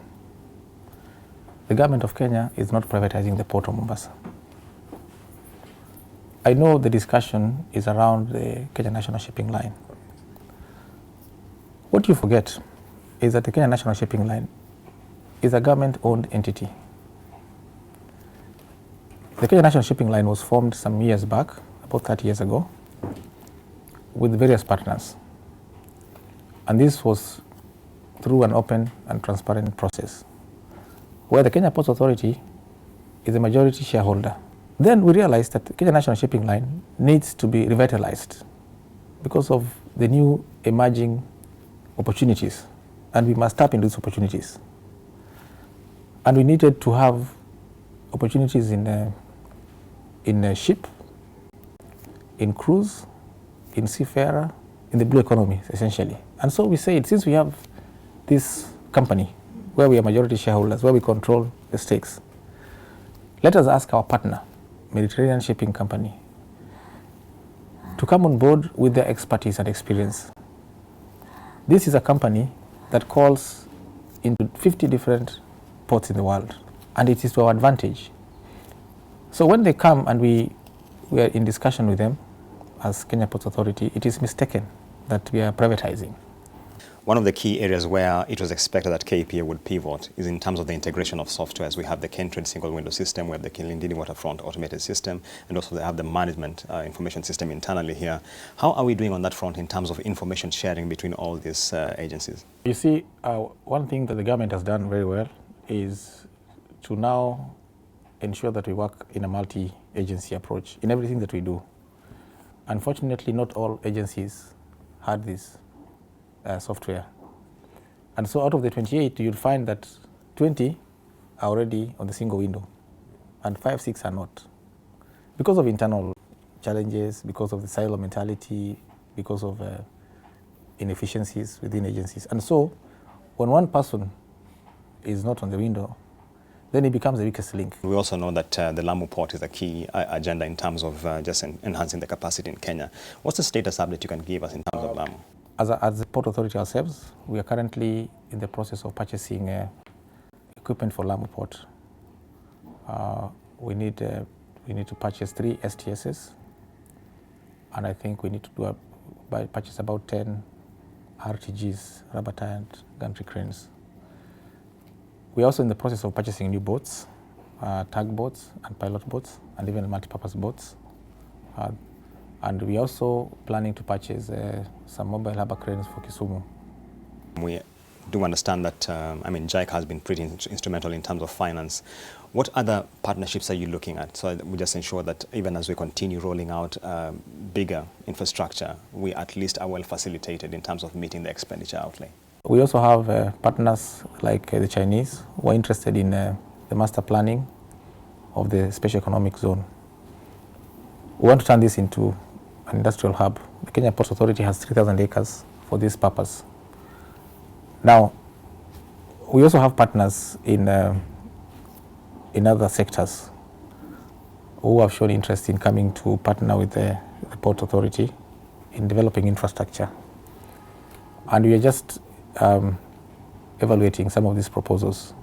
The government of Kenya is not privatizing the port of Mombasa. I know the discussion is around the Kenya National Shipping Line. What you forget is that the Kenya National Shipping Line is a government-owned entity. The Kenya National Shipping Line was formed some years back, about 30 years ago, with various partners. And this was through an open and transparent process, where the Kenya Ports Authority is a majority shareholder. Then we realized that the Kenya National Shipping Line needs to be revitalized because of the new emerging opportunities, and we must tap into these opportunities. And we needed to have opportunities in a ship, in cruise, in seafarer, in the blue economy, essentially. And so we said, since we have this company where we are majority shareholders, where we control the stakes, let us ask our partner, Mediterranean Shipping Company, to come on board with their expertise and experience. This is a company that calls into 50 different ports in the world, and it is to our advantage. So when they come and we are in discussion with them as Kenya Ports Authority, it is mistaken that we are privatizing. One of the key areas where it was expected that KPA would pivot is in terms of the integration of software. As we have the Kentrade single window system, we have the Kilindini waterfront automated system, and also they have the management information system internally here. How are we doing on that front in terms of information sharing between all these agencies? You see, one thing that the government has done very well is to now ensure that we work in a multi-agency approach in everything that we do. Unfortunately, not all agencies had this software. And so out of the 28, you'll find that 20 are already on the single window and 5, 6 are not. Because of internal challenges, because of the silo mentality, because of inefficiencies within agencies. And so when one person is not on the window, then it becomes the weakest link. We also know that the Lamu port is a key agenda in terms of just enhancing the capacity in Kenya. What's the status update you can give us in terms of Lamu? As the Port Authority ourselves, we are currently in the process of purchasing equipment for Lamu Port. We need to purchase 3 STSs, and I think we need to purchase about 10 RTGs, rubber-tired gantry cranes. We are also in the process of purchasing new boats, tugboats and pilot boats, and even multi-purpose boats. And we are also planning to purchase some mobile harbor cranes for Kisumu. We do understand that, JICA has been pretty instrumental in terms of finance. What other partnerships are you looking at? So we just ensure that even as we continue rolling out bigger infrastructure, we at least are well facilitated in terms of meeting the expenditure outlay. We also have partners like the Chinese who are interested in the master planning of the special economic zone. We want to turn this into an industrial hub. The Kenya Ports Authority has 3,000 acres for this purpose. Now, we also have partners in other sectors who have shown interest in coming to partner with the Port Authority in developing infrastructure. And we are just evaluating some of these proposals.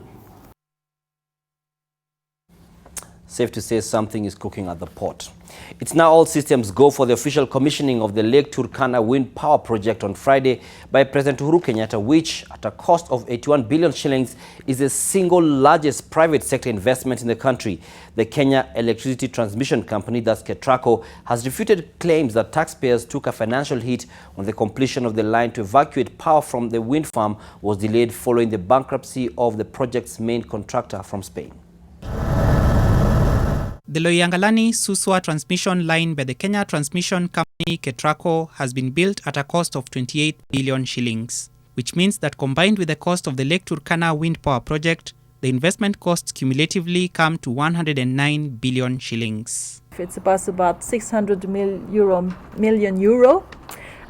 Safe to say something is cooking at the port. It's now all systems go for the official commissioning of the Lake Turkana wind power project on Friday by President Uhuru Kenyatta, which at a cost of 81 billion shillings is the single largest private sector investment in the country. The Kenya Electricity Transmission Company, that's KETRACO, has refuted claims that taxpayers took a financial hit when the completion of the line to evacuate power from the wind farm was delayed following the bankruptcy of the project's main contractor from Spain. The Loyangalani-Suswa transmission line by the Kenya Transmission Company Ketraco has been built at a cost of 28 billion shillings, which means that combined with the cost of the Lake Turkana wind power project, the investment costs cumulatively come to 109 billion shillings. It's about 600 million euro.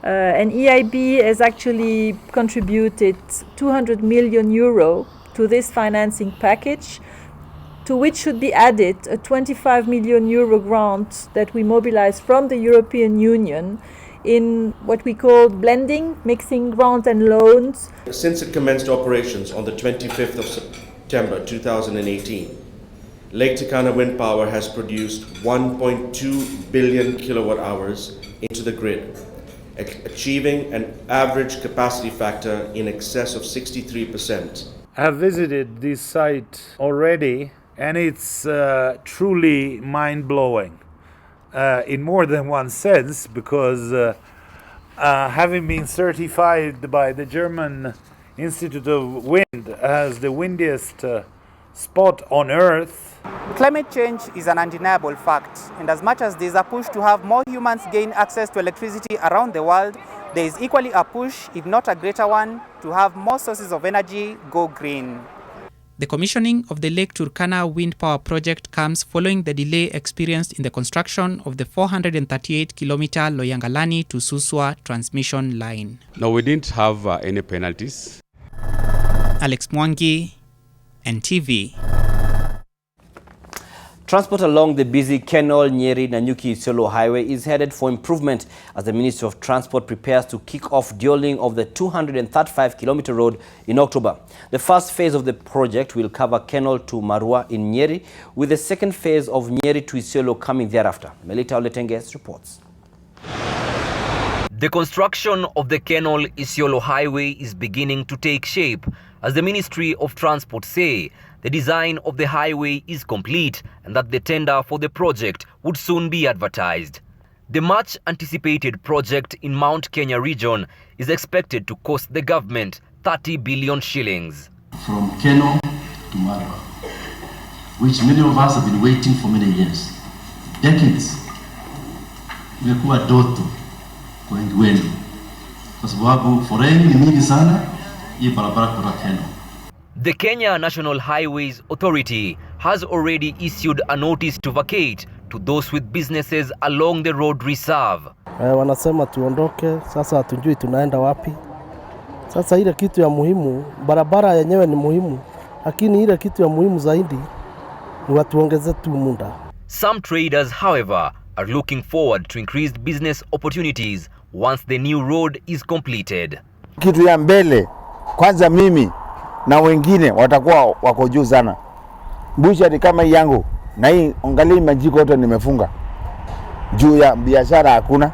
And EIB has actually contributed 200 million euro to this financing package, to which should be added a 25 million euro grant that we mobilized from the European Union in what we call blending, mixing grant and loans. Since it commenced operations on the 25th of September 2018, Lake Turkana Wind Power has produced 1.2 billion kilowatt hours into the grid, achieving an average capacity factor in excess of 63%. I have visited this site already, and it's truly mind-blowing in more than one sense, because having been certified by the German Institute of Wind as the windiest spot on Earth. Climate change is an undeniable fact, and as much as there is a push to have more humans gain access to electricity around the world, there is equally a push, if not a greater one, to have more sources of energy go green. The commissioning of the Lake Turkana wind power project comes following the delay experienced in the construction of the 438-kilometer Loyangalani to Suswa transmission line. No, we didn't have any penalties. Alex Mwangi, NTV. Transport along the busy Kenol, Nyeri, Nanyuki, Isiolo highway is headed for improvement as the Ministry of Transport prepares to kick off dualling of the 235-kilometer road in October. The first phase of the project will cover Kenol to Marua in Nyeri, with the second phase of Nyeri to Isiolo coming thereafter. Melita Oletenges reports. The construction of the Kenol-Isiolo highway is beginning to take shape as the Ministry of Transport say the design of the highway is complete and that the tender for the project would soon be advertised. The much anticipated project in Mount Kenya region is expected to cost the government 30 billion shillings. From Kenol to Marua, which many of us have been waiting for many years, decades. Imekuwa doto kwa wengi wenu, kwa sababu foreni ni mingi sana hii barabara kutoka Kenol. The Kenya National Highways Authority has already issued a notice to vacate to those with businesses along the road reserve. Wanasema tuondoke, sasa hatujui tunaenda wapi. Sasa ile kitu ya muhimu, barabara yenyewe ni muhimu, lakini ile kitu ya muhimu zaidi ni watuongeze tu muda. Some traders, however, are looking forward to increased business opportunities once the new road is completed. Kitu ya mbele, kwanza mimi na wengine watakuwa wako juu sana. Bushari kama yangu na hii angalia majiko yote nimefunga. Juu ya biashara hakuna.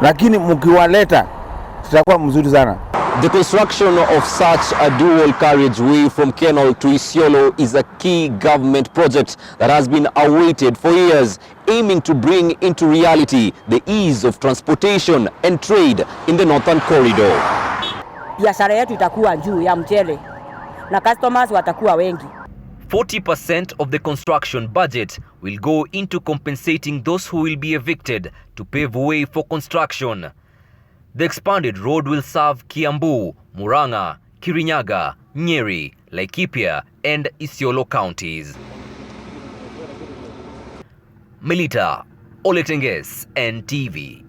Lakini mkiwaleta tutakuwa mzuri sana. The construction of such a dual carriageway from Kenol to Isiolo is a key government project that has been awaited for years, aiming to bring into reality the ease of transportation and trade in the northern corridor. Biashara yetu itakuwa juu ya mchele na customers watakuwa wengi. 40% of the construction budget will go into compensating those who will be evicted to pave way for construction. The expanded road will serve Kiambu, Murang'a, Kirinyaga, Nyeri, Laikipia and Isiolo counties. Melita Oletenges, NTV.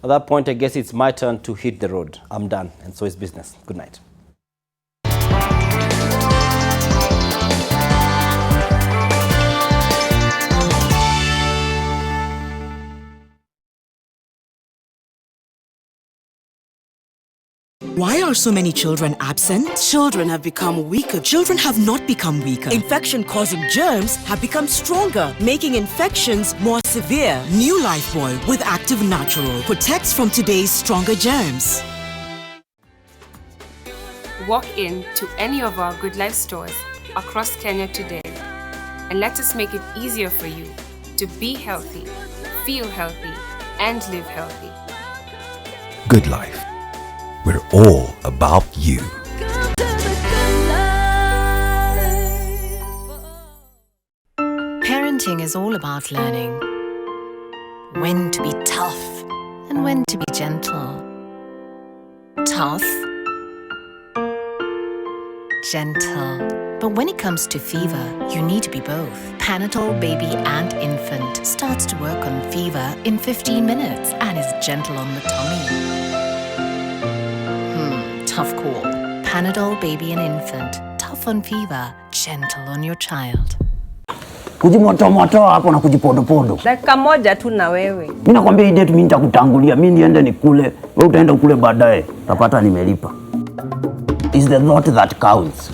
At that point, I guess it's my turn to hit the road. I'm done, and so is business. Good night. Why are so many children absent? Children have become weaker. Children have not become weaker. Infection-causing germs have become stronger, making infections more severe. New Lifebuoy with Active Natural protects from today's stronger germs. Walk in to any of our Good Life stores across Kenya today and let us make it easier for you to be healthy, feel healthy, and live healthy. Good Life. We're all about you. Parenting is all about learning. when to be tough and when to be gentle. Tough, gentle. But when it comes to fever, you need to be both. Panadol Baby and Infant starts to work on fever in 15 minutes and is gentle on the tummy. Tough call. Panadol Baby and Infant. Tough on fever, gentle on your child. Kujimoto hapo na kujipodopodo. Dakika moja tu na wewe. Mimi nakwambia hii date mimi nitakutangulia. Mimi niende nikule, wewe utaenda kule baadaye. Utapata nimelipa. Is the thought that counts.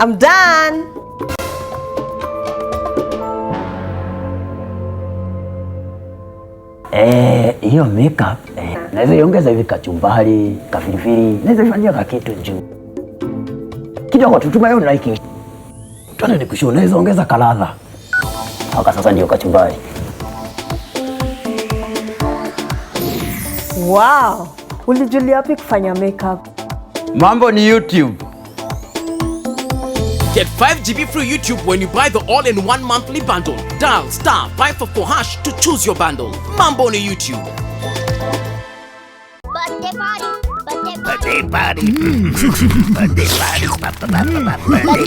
I'm done. Hiyo makeup naweza iongeza hivi kachumbari, kafilifili, naweza ifanyia kakitu juu. Kidogo tutuma hiyo like. Tuone nikushow, naweza ongeza kaladha. Aka sasa ndio kachumbari. Wow. Ulijulia wapi kufanya makeup? Mambo ni YouTube. Get 5 GB free YouTube when you buy the all-in-one monthly bundle. Dial *544# to choose your bundle. Mambo ni YouTube. Birthday party. Birthday party. Birthday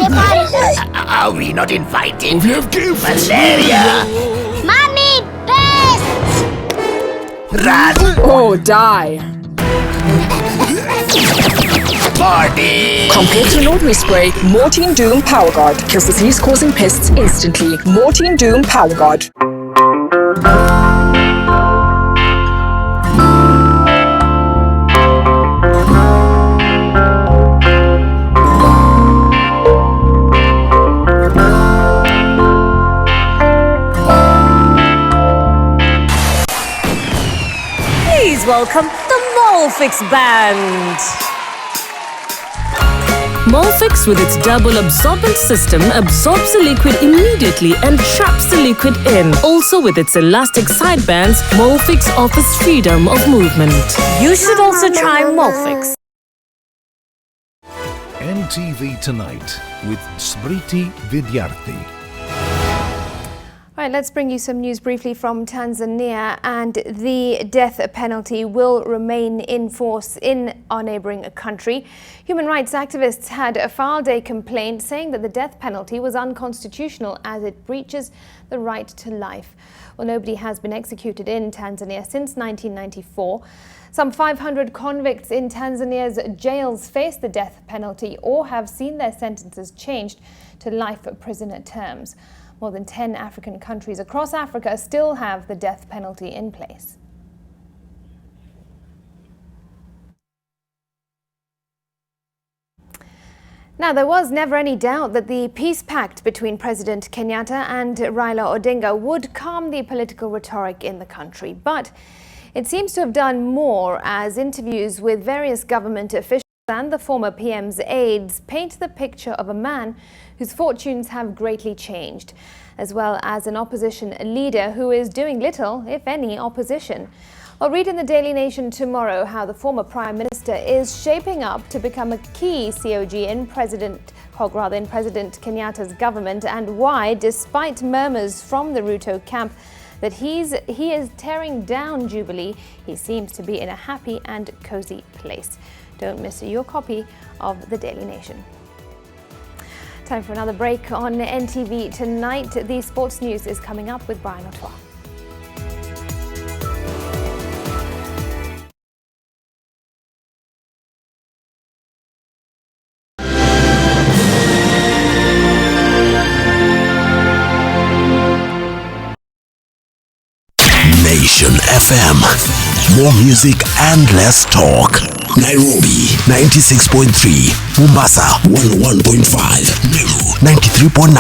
party. Are we not invited? We have gifts. Malaria. Mommy, best. Run. Oh, die. Party. Compared to an ordinary spray, Mortein Doom Power Guard kills disease-causing pests instantly. Mortein Doom Power Guard. Please welcome the Molfix Band. Molfix, with its double absorbent system, absorbs the liquid immediately and traps the liquid in. Also, with its elastic side bands, Molfix offers freedom of movement. You should also try Molfix. NTV Tonight with Smriti Vidyarthi. All right, let's bring you some news briefly from Tanzania. And the death penalty will remain in force in our neighboring country. Human rights activists had filed a complaint saying that the death penalty was unconstitutional as it breaches the right to life. Well, nobody has been executed in Tanzania since 1994. Some 500 convicts in Tanzania's jails face the death penalty or have seen their sentences changed to life prison terms. More than 10 African countries across Africa still have the death penalty in place. Now, there was never any doubt that the peace pact between President Kenyatta and Raila Odinga would calm the political rhetoric in the country. But it seems to have done more, as interviews with various government officials and the former PM's aides paint the picture of a man whose fortunes have greatly changed, as well as an opposition leader who is doing little, if any, opposition. I'll read in the Daily Nation tomorrow how the former Prime Minister is shaping up to become a key COG in President Kenyatta's government, and why, despite murmurs from the Ruto camp that he is tearing down Jubilee, he seems to be in a happy and cozy place. Don't miss your copy of the Daily Nation. Time for another break on NTV Tonight. The sports news is coming up with Brian Otoa. Nation FM. More music and less talk. Nairobi 96.3, Mombasa 101.5, Meru 93.9,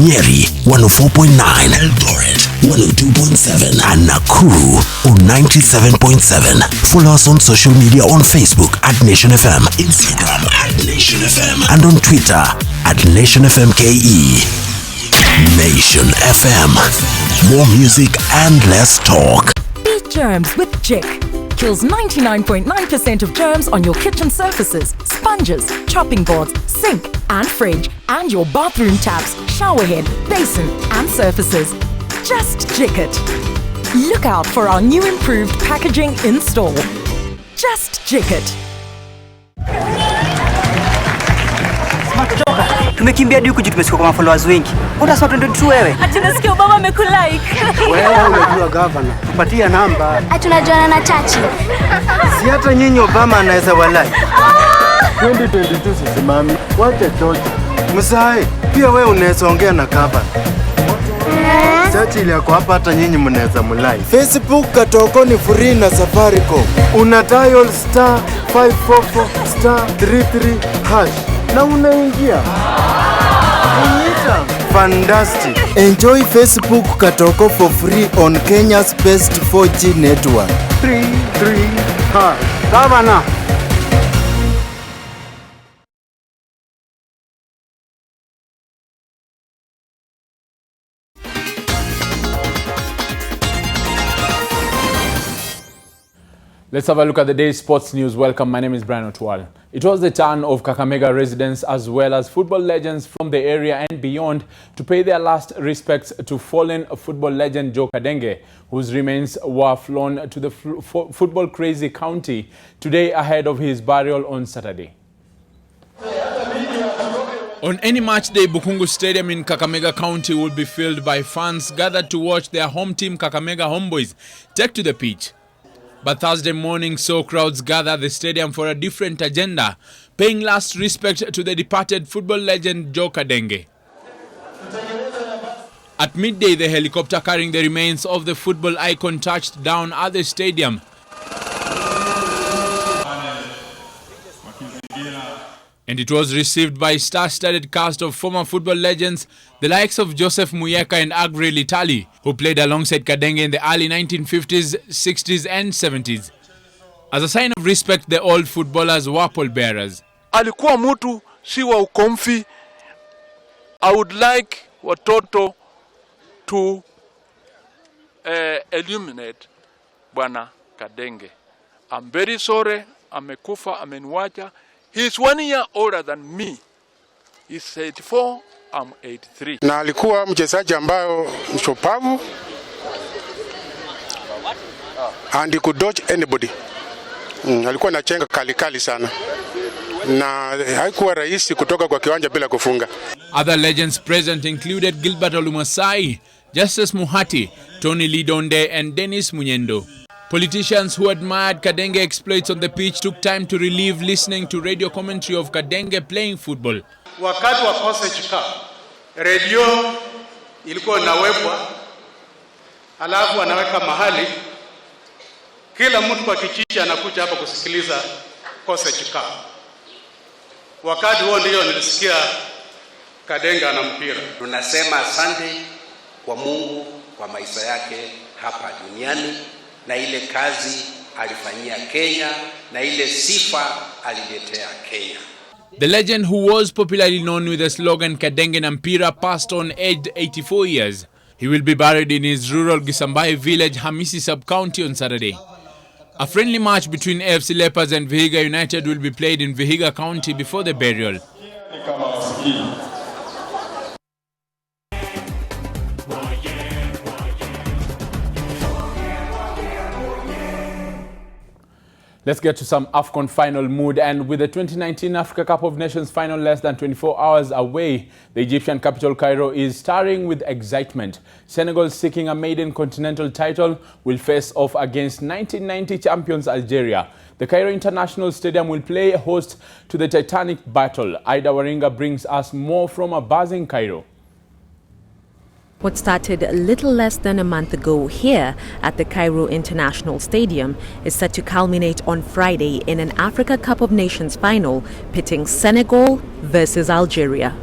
Nyeri 104.9, Eldoret 102.7, and Nakuru on 97.7. Follow us on social media on Facebook at Nation FM, Instagram at Nation FM, and on Twitter at Nation FM KE. Nation FM. More music and less talk. Beat germs with Jik. kills 99.9% of germs on your kitchen surfaces, sponges, chopping boards, sink and fridge, and your bathroom taps, shower head, basin and surfaces. Just Jick it. Look out for our new improved packaging in store. Just Jick it. Tumekimbia hadi huku juu tumesikia kwa followers wengi. Unasema twende tu wewe. Ati nasikia Obama amekulike. Wewe unajua governor. Tupatie namba. Tunajuana na Chachi. Si hata nyinyi Obama anaweza walai. 2022 sisimami. Wacha chocho. Mzai, pia wewe unaweza ongea na governor. Chachi ile yako hapa hata nyinyi mnaweza mulai. Facebook Katoko ni free na Safaricom. Una dial *544*33# na unaingia. Unita. Fantastic. Enjoy Facebook Katoko for free on Kenya's best 4G network. 33#. Governor. Let's have a look at the day's sports news. Welcome, my name is Brian Otwal. It was the turn of Kakamega residents as well as football legends from the area and beyond to pay their last respects to fallen football legend Joe Kadenge, whose remains were flown to the football-crazy county today ahead of his burial on Saturday. On any match day, Bukungu Stadium in Kakamega County would be filled by fans gathered to watch their home team Kakamega Homeboys take to the pitch. But Thursday morning saw crowds gather at the stadium for a different agenda, paying last respect to the departed football legend Joe Kadenge. At midday, the helicopter carrying the remains of the football icon touched down at the stadium. And it was received by star-studded cast of former football legends, the likes of Joseph Muyeka and Agre Litali, who played alongside Kadenge in the early 1950s, 60s and 70s. As a sign of respect, the old footballers were pallbearers. Alikuwa mtu si wa ukomfi. I would like watoto to illuminate Bwana Kadenge. I'm very sorry, amekufa, ameniwacha. He's 1 year older than me. He's 84, I'm 83. Na alikuwa mchezaji ambayo mshupavu and he could dodge anybody. Alikuwa na chenga kali sana. Na haikuwa rahisi kutoka kwa kiwanja bila kufunga. Other legends present included Gilbert Olumasai, Justice Muhati, Tony Lidonde and Dennis Munyendo. Politicians who admired Kadenge exploits on the pitch took time to relieve listening to radio commentary of Kadenge playing football. Wakati wa Sausage Cup, radio ilikuwa inawekwa, alafu anaweka mahali, kila mtu kwa kijiji anakuja hapa kusikiliza Sausage Cup. Wakati huo ndio nilisikia Kadenge ana mpira. Tunasema asante kwa Mungu kwa maisha yake hapa duniani, na ile kazi alifanyia Kenya, na ile sifa aliletea Kenya. The legend, who was popularly known with the slogan Kadenge na Mpira, passed on aged 84 years. He will be buried in his rural Gisambai village, Hamisi sub-county on Saturday. A friendly match between AFC Leopards and Vihiga United will be played in Vihiga County before the burial. Let's get to some AFCON final mood, and with the 2019 Africa Cup of Nations final less than 24 hours away, the Egyptian capital Cairo is stirring with excitement. Senegal, seeking a maiden continental title, will face off against 1990 champions Algeria. The Cairo International Stadium will play host to the titanic battle. Aida Waringa brings us more from a buzzing Cairo. What started a little less than a month ago here at the Cairo International Stadium is set to culminate on Friday in an Africa Cup of Nations final pitting Senegal versus Algeria.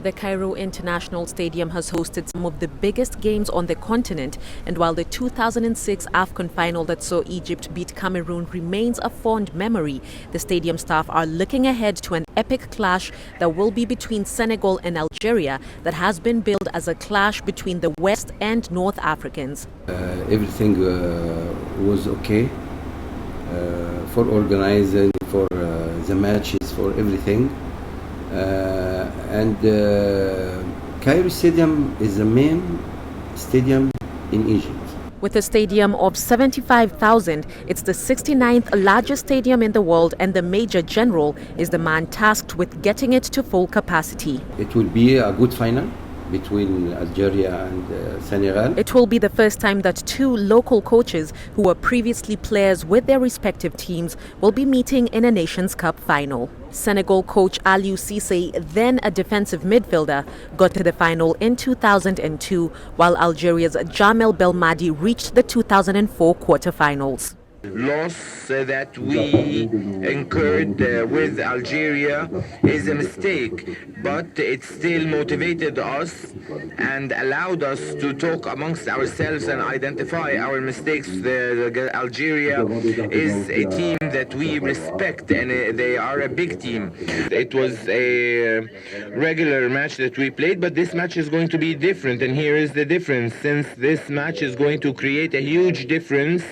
The Cairo International Stadium has hosted some of the biggest games on the continent, and while the 2006 AFCON final that saw Egypt beat Cameroon remains a fond memory, the stadium staff are looking ahead to an epic clash that will be between Senegal and Algeria that has been billed as a clash between the West and North Africans. Everything was okay for organizing, for the matches, for everything. Cairo Stadium is the main stadium in Egypt. With a stadium of 75,000, it's the 69th largest stadium in the world, and the Major General is the man tasked with getting it to full capacity. It will be a good final between Algeria and Senegal. It will be the first time that two local coaches who were previously players with their respective teams will be meeting in a Nations Cup final. Senegal coach Aliou Cissé, then a defensive midfielder, got to the final in 2002, while Algeria's Jamel Belmadi reached the 2004 quarterfinals. Loss that we incurred with Algeria is a mistake, but it still motivated us and allowed us to talk amongst ourselves and identify our mistakes. Algeria is a team that we respect, and they are a big team. It was a regular match that we played, but this match is going to be different, and here is the difference. Since this match is going to create a huge difference,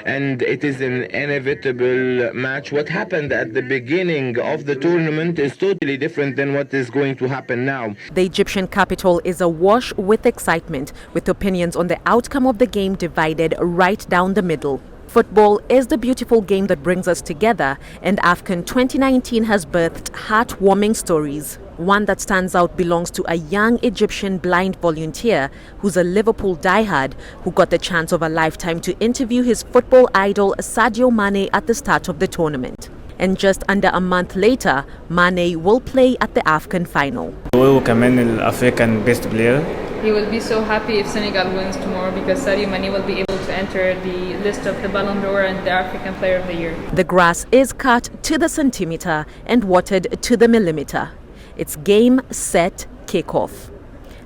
and it is an inevitable match. What happened at the beginning of the tournament is totally different than what is going to happen now. The Egyptian capital is awash with excitement, with opinions on the outcome of the game divided right down the middle. Football is the beautiful game that brings us together, and AFCON 2019 has birthed heartwarming stories. One that stands out belongs to a young Egyptian blind volunteer who's a Liverpool diehard who got the chance of a lifetime to interview his football idol Sadio Mane at the start of the tournament. And just under a month later, Mane will play at the AFCON final. هو كمان الأفريقيan best player. He will be so happy if Senegal wins tomorrow because Sadio Mane will be able to enter the list of the Ballon d'Or and the African Player of the Year. The grass is cut to the centimeter and watered to the millimeter. It's game, set, kickoff.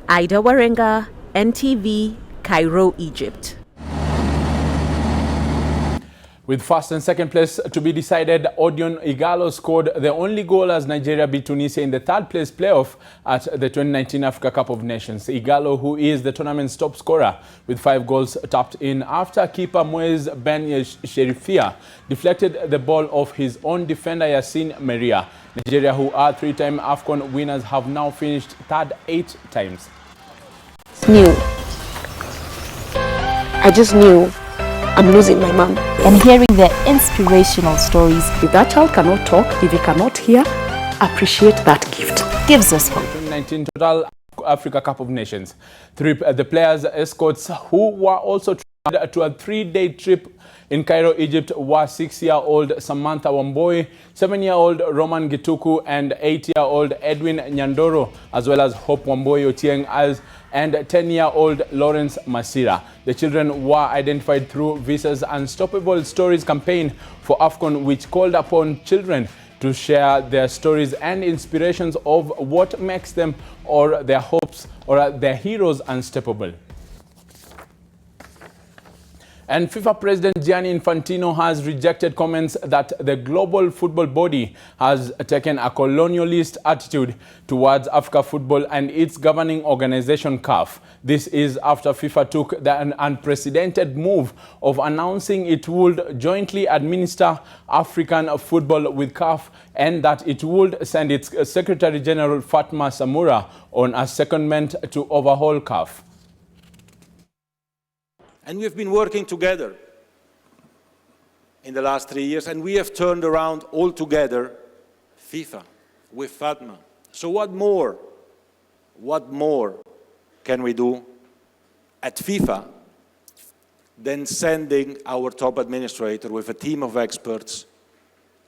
Ida Warenga, NTV, Cairo, Egypt. With first and second place to be decided, Odion Ighalo scored the only goal as Nigeria beat Tunisia in the third place playoff at the 2019 Africa Cup of Nations. Ighalo, who is the tournament's top scorer with 5 goals, tapped in after keeper Moez Ben Sherifia deflected the ball off his own defender Yassine Meria. Nigeria, who are 3-time AFCON winners, have now finished third 8 times. Knew. I just knew I'm losing my mom. And hearing their inspirational stories. If that child cannot talk, if he cannot hear, appreciate that gift. Gives us hope. 2019 total Africa Cup of Nations. The players' escorts who were also traveled to a 3-day trip in Cairo, Egypt, were 6-year-old Samantha Wamboi, 7-year-old Roman Gituku, and 8-year-old Edwin Nyandoro, as well as Hope Wamboi Otieng and 10-year-old Lawrence Masira. The children were identified through Visa's Unstoppable Stories campaign for AFCON, which called upon children to share their stories and inspirations of what makes them or their hopes or their heroes unstoppable. And FIFA President Gianni Infantino has rejected comments that the global football body has taken a colonialist attitude towards Africa football and its governing organization CAF. This is after FIFA took an unprecedented move of announcing it would jointly administer African football with CAF and that it would send its Secretary General Fatma Samura on a secondment to overhaul CAF. And we've been working together in the last 3 years, and we have turned around altogether FIFA with Fatma. So what more can we do at FIFA than sending our top administrator with a team of experts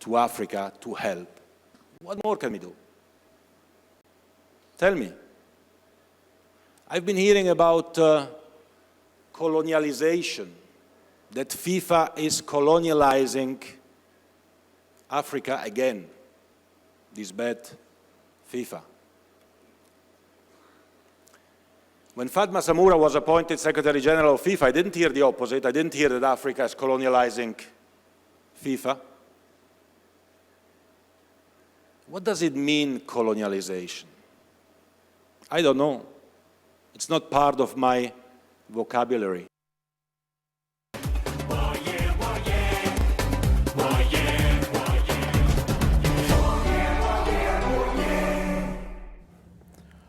to Africa to help? What more can we do? Tell me. I've been hearing about colonialization, that FIFA is colonializing Africa again. This bad FIFA. When Fatma Samoura was appointed Secretary General of FIFA, I didn't hear the opposite. I didn't hear that Africa is colonializing FIFA. What does it mean, colonialization? I don't know. It's not part of my vocabulary.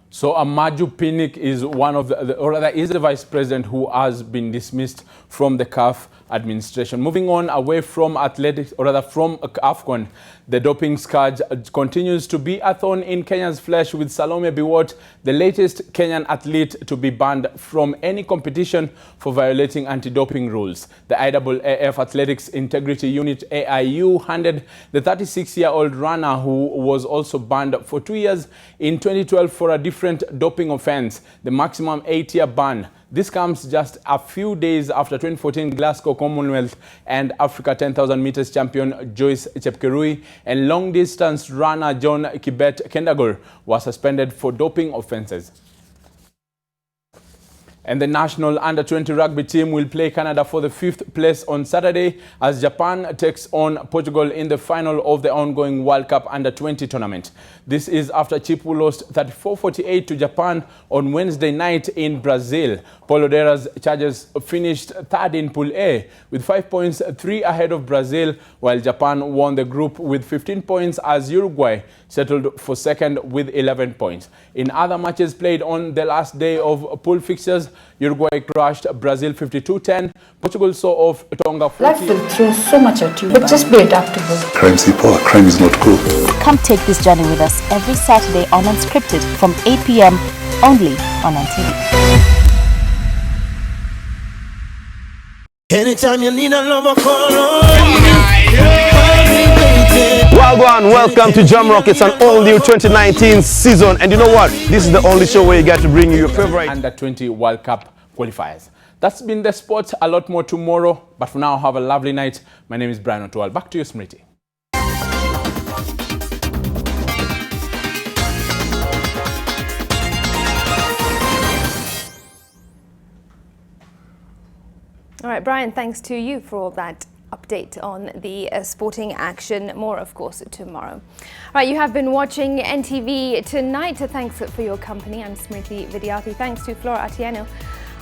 So Amaju Pinnick is one of or rather is the vice president who has been dismissed from the CAF administration. Moving on away from athletics, or rather from AFCON, the doping scourge continues to be a thorn in Kenya's flesh, with Salome Biwott, the latest Kenyan athlete to be banned from any competition for violating anti-doping rules. The IAAF Athletics Integrity Unit AIU handed the 36-year-old runner, who was also banned for 2 years in 2012 for a different doping offense, the maximum 8-year ban. This comes just a few days after 2014 Glasgow Commonwealth and Africa 10,000 meters champion Joyce Chepkerui and long-distance runner John Kibet Kendagor were suspended for doping offenses. And the national under-20 rugby team will play Canada for the 5th place on Saturday as Japan takes on Portugal in the final of the ongoing World Cup under-20 tournament. This is after Chipu lost 34-48 to Japan on Wednesday night in Brazil. Paulo Dera's Chargers finished third in Pool A with 5 points, 3 ahead of Brazil, while Japan won the group with 15 points as Uruguay settled for second with 11 points. In other matches played on the last day of pool fixtures, Uruguay crushed Brazil 52-10. Portugal saw off Tonga 40. Life will throw so much at you, but just be adaptable. Crime's the power. Crime is not cool. Come take this journey with us every Saturday on Unscripted from 8 p.m. only on NTV. Anytime you need a lover, call Well, welcome to Jamrock. It's an all-new 2019 season, and you know what? This is the only show where you get to bring you your favorite under-20 World Cup qualifiers. That's been the sport. A lot more tomorrow, but for now, have a lovely night. My name is Brian Otwal. Back to you, Smriti. All right, Brian, thanks to you for all that update on the sporting action. More, of course, tomorrow. All right, you have been watching NTV Tonight. Thanks for your company. I'm Smriti Vidyarthi. Thanks to Flora Atieno,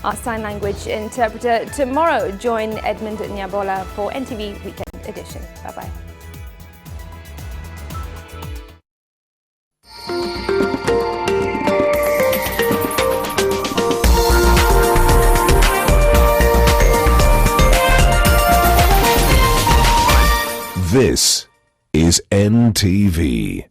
our sign language interpreter. Tomorrow, join Edmund Nyabola for NTV Weekend Edition. Bye-bye. This is NTV.